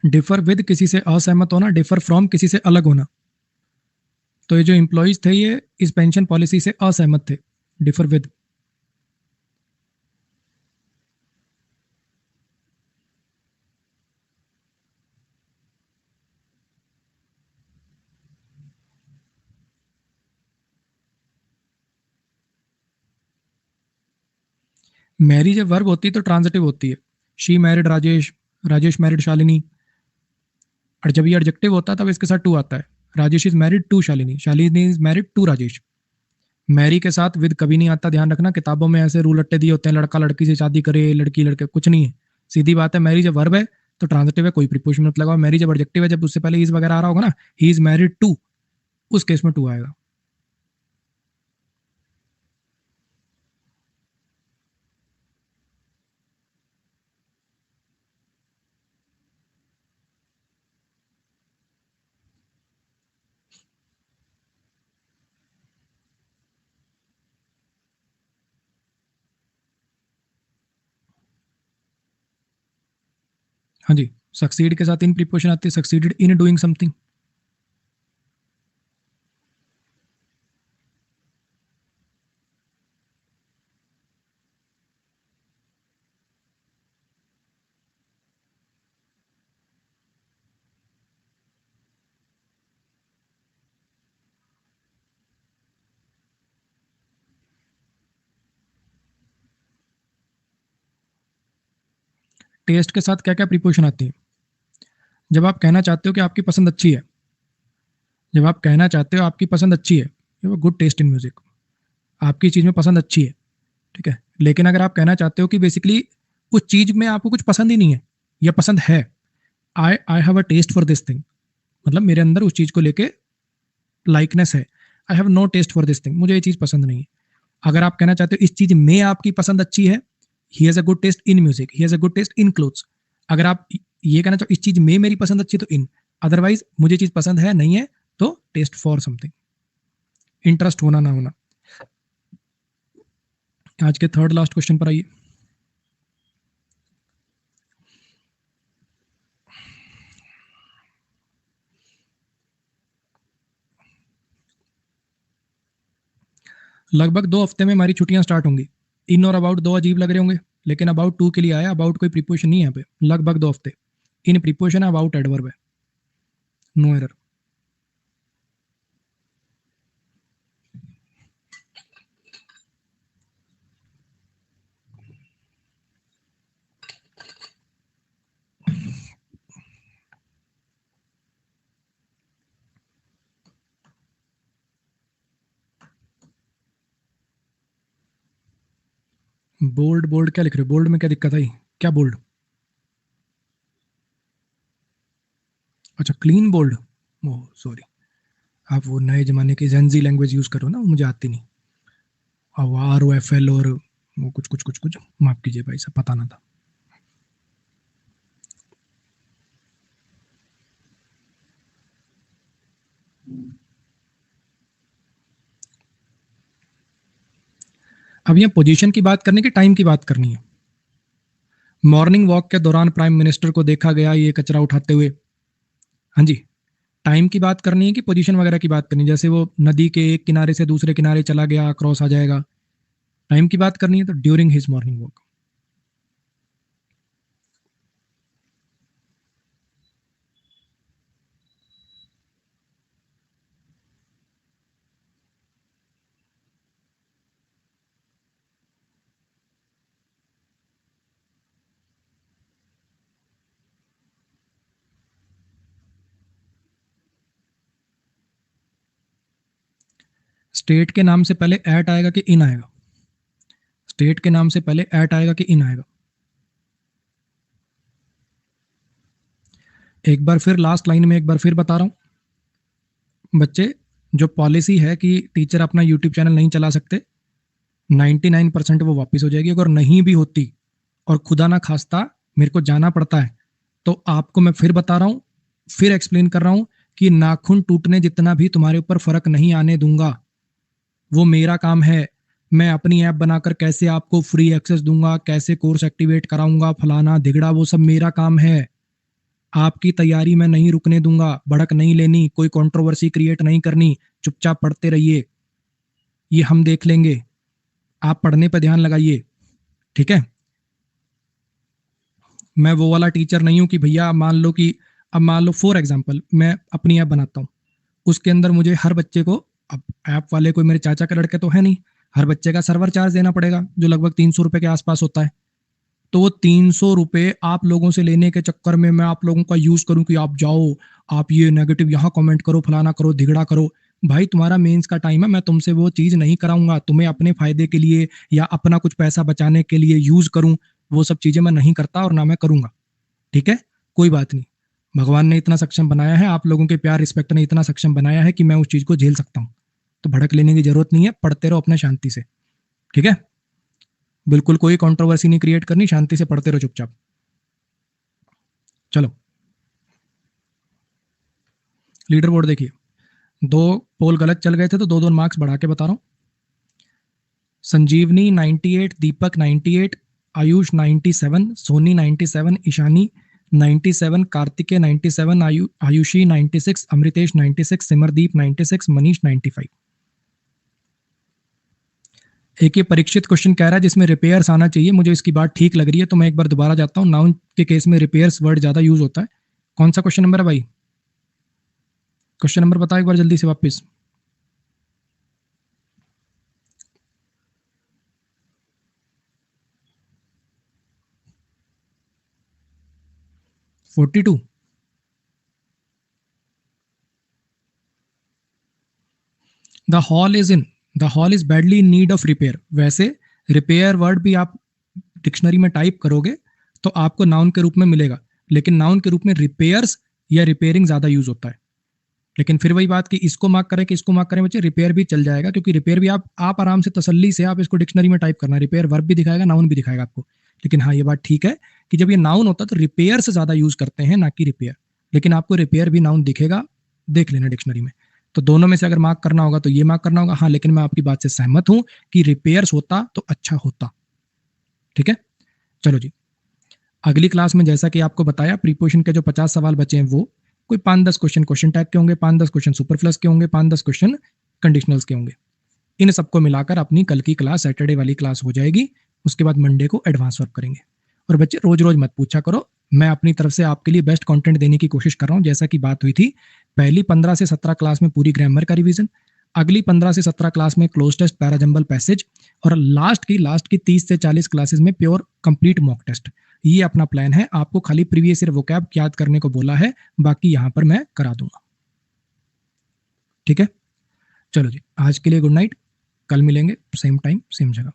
Differ with किसी से असहमत होना, डिफर फ्रॉम किसी से अलग होना। तो ये जो एम्प्लॉयज थे ये इस पेंशन पॉलिसी से असहमत थे, डिफर विद। मैरी जब वर्ब होती है तो ट्रांजिटिव होती है। She married Rajesh, Rajesh married Shalini. और जब ये एडजेक्टिव होता है तब इसके साथ टू आता है। Rajesh is married to Shalini, Shalini is married to Rajesh. Marry के साथ विद कभी नहीं आता, ध्यान रखना। किताबों में ऐसे रूल अट्टे दिए होते हैं, लड़का लड़की से शादी करे, लड़की लड़के, कुछ नहीं है। सीधी बात है, मैरी जब वर्ब है तो ट्रांजिटिव है, कोई प्रीपोजिशन मत लगाओ। मैरी जब एडजेक्टिव है, जब उससे पहले इज वगैरह आ रहा होगा ना, ही इज मैरिड टू, उस केस में टू आएगा। हाँ जी, सक्सीड के साथ इन प्रीपोजिशन आती है, succeeded in doing something. Test के साथ क्या क्या प्रीपोजिशन आती है? जब आप कहना चाहते हो कि आपकी पसंद अच्छी है, जब आप कहना चाहते हो आपकी पसंद अच्छी है, गुड टेस्ट इन म्यूजिक, आपकी चीज में पसंद अच्छी है, ठीक है। लेकिन अगर आप कहना चाहते हो कि बेसिकली उस चीज में आपको कुछ पसंद ही नहीं है या पसंद है, I I have a taste for this thing, मतलब मेरे अंदर उस चीज को लेके लाइकनेस है। I have no taste for this thing, मुझे ये चीज पसंद नहीं है। अगर आप कहना चाहते हो इस चीज में आपकी पसंद अच्छी है, he has a good taste in music, he has a good taste in clothes. अगर आप ये कहना चाहो इस चीज में मेरी पसंद अच्छी है तो इन, अदरवाइज मुझे चीज पसंद है नहीं है तो टेस्ट फॉर समथिंग। इंटरेस्ट होना ना होना। आज के थर्ड लास्ट क्वेश्चन पर आइए। लगभग 2 हफ्ते में हमारी छुट्टियां स्टार्ट होंगी। इन और अबाउट दो अजीब लग रहे होंगे, लेकिन अबाउट टू के लिए आया, अबाउट कोई प्रीपोजिशन नहीं है यहाँ पे। लगभग 2 हफ्ते, इन प्रीपोजिशन है, अबाउट एडवर्ब है, नो एरर। बोल्ड, बोल्ड क्या लिख रहे हो? बोल्ड में क्या दिक्कत आई? क्या बोल्ड? अच्छा, क्लीन बोल्ड। ओह सॉरी, आप वो नए जमाने की जेंजी लैंग्वेज यूज करो ना, वो मुझे आती नहीं। अब ROFL और वो कुछ कुछ कुछ कुछ, माफ कीजिए भाई साहब, पता ना था। अब यहाँ पोजीशन की बात करनी कि टाइम की बात करनी है? मॉर्निंग वॉक के दौरान प्राइम मिनिस्टर को देखा गया ये कचरा उठाते हुए। हाँ जी, टाइम की बात करनी है कि पोजीशन वगैरह की बात करनी है? जैसे वो नदी के एक किनारे से दूसरे किनारे चला गया, क्रॉस आ जाएगा। टाइम की बात करनी है तो during his morning walk. State के नाम से पहले एट आएगा कि इन आएगा? स्टेट के नाम से पहले एट आएगा कि इन आएगा? एक बार फिर लास्ट लाइन में एक बार फिर बता रहा हूं बच्चे, जो पॉलिसी है कि टीचर अपना यूट्यूब चैनल नहीं चला सकते, 99% वो वापस हो जाएगी। अगर नहीं भी होती और खुदा ना खास्ता मेरे को जाना पड़ता है, तो आपको मैं फिर बता रहा हूं, फिर एक्सप्लेन कर रहा हूं कि नाखून टूटने जितना भी तुम्हारे ऊपर फर्क नहीं आने दूंगा। वो मेरा काम है। मैं अपनी ऐप बनाकर कैसे आपको फ्री एक्सेस दूंगा, कैसे कोर्स एक्टिवेट कराऊंगा, फलाना धिगड़ा, वो सब मेरा काम है। आपकी तैयारी मैं नहीं रुकने दूंगा, भड़क नहीं लेनी, कोई कंट्रोवर्सी क्रिएट नहीं करनी, चुपचाप पढ़ते रहिए, ये हम देख लेंगे, आप पढ़ने पर ध्यान लगाइए, ठीक है। मैं वो वाला टीचर नहीं हूं कि भैया अब मान लो फॉर एग्जाम्पल मैं अपनी ऐप बनाता हूँ, उसके अंदर मुझे हर बच्चे को, अब ऐप वाले कोई मेरे चाचा के लड़के तो है नहीं, हर बच्चे का सर्वर चार्ज देना पड़ेगा जो लगभग 300 रुपए के आसपास होता है। तो वो 300 रुपए आप लोगों से लेने के चक्कर में मैं आप लोगों का यूज करूं कि आप जाओ, आप ये नेगेटिव यहाँ कमेंट करो, फलाना करो, धिगड़ा करो। भाई तुम्हारा मेंस का टाइम है, मैं तुमसे वो चीज नहीं कराऊंगा, तुम्हें अपने फायदे के लिए या अपना कुछ पैसा बचाने के लिए यूज करूं, वो सब चीजें मैं नहीं करता और ना मैं करूंगा, ठीक है। कोई बात नहीं, भगवान ने इतना सक्षम बनाया है, आप लोगों के प्यार रिस्पेक्ट ने इतना सक्षम बनाया है कि मैं उस चीज को झेल सकता हूँ। तो भड़क लेने की जरूरत नहीं है, पढ़ते रहो अपने शांति से, ठीक है। बिल्कुल कोई कंट्रोवर्सी नहीं क्रिएट करनी, शांति से पढ़ते रहो चुपचाप। चलो लीडर बोर्ड देखिए, 2 पोल गलत चल गए थे तो 2-2 मार्क्स बढ़ा के बता रहा हूँ। संजीवनी 98, दीपक 98, आयुष 97, सोनी 97, ईशानी 97, कार्तिकेय 97, आयुषी 96, अमृतेश 96, सिमरदीप 96, मनीष 95। एक ये परीक्षित क्वेश्चन कह रहा है जिसमें रिपेयर्स आना चाहिए, मुझे इसकी बात ठीक लग रही है, तो मैं एक बार दोबारा जाता हूँ। नाउन के केस में रिपेयर्स वर्ड ज्यादा यूज होता है। कौन सा क्वेश्चन नंबर है भाई? क्वेश्चन नंबर बताओ एक बार जल्दी से वापस। 42। The hall is badly in need of repair. वैसे रिपेयर वर्ड भी आप डिक्शनरी में टाइप करोगे तो आपको नाउन के रूप में मिलेगा, लेकिन नाउन के रूप में रिपेयर्स या रिपेयरिंग ज्यादा यूज होता है। लेकिन फिर वही बात कि इसको मार्क करें कि इसको मार्क करें बच्चे, रिपेयर भी चल जाएगा, क्योंकि रिपेयर भी आप आराम से तसल्ली से आप इसको डिक्शनरी में टाइप करना, रिपेयर वर्ब भी दिखाएगा, नाउन भी दिखाएगा आपको। लेकिन हाँ ये बात ठीक है कि जब ये नाउन होता है तो रिपेयर से ज्यादा यूज करते हैं ना कि रिपेयर, लेकिन आपको रिपेयर भी नाउन दिखेगा, देख लेना डिक्शनरी में। तो दोनों में से अगर मार्क करना होगा तो ये मार्क करना होगा। हाँ लेकिन मैं आपकी बात से सहमत हूं कि रिपेयर्स होता तो अच्छा होता, ठीक है। चलो जी, अगली क्लास में जैसा कि आपको बताया प्रीपोजिशन के जो 50 सवाल बचे हैं वो कोई 5-10 क्वेश्चन क्वेश्चन टैग के होंगे, 5-10 क्वेश्चन सुपरफ्लस के होंगे, 5-10 क्वेश्चन कंडीशनल्स के होंगे। इन सबको मिलाकर अपनी कल की क्लास सैटरडे वाली क्लास हो जाएगी। उसके बाद मंडे को एडवांस वर्क करेंगे। और बच्चे रोज रोज मत पूछा करो, मैं अपनी तरफ से आपके लिए बेस्ट कंटेंट देने की कोशिश कर रहा हूँ। जैसा कि बात हुई थी, पहली 15 से 17 क्लास में पूरी ग्रामर का रिवीजन, अगली 15 से 17 क्लास में क्लोज टेस्ट, पैराजंबल पैसेज, और लास्ट की 30 से 40 क्लासेस में प्योर कंप्लीट मॉक टेस्ट। ये अपना प्लान है। आपको खाली प्रीवियस ईयर वोकैब याद करने को बोला है, बाकी यहां पर मैं करा दूंगा, ठीक है। चलो जी, आज के लिए गुड नाइट, कल मिलेंगे सेम टाइम सेम जगह।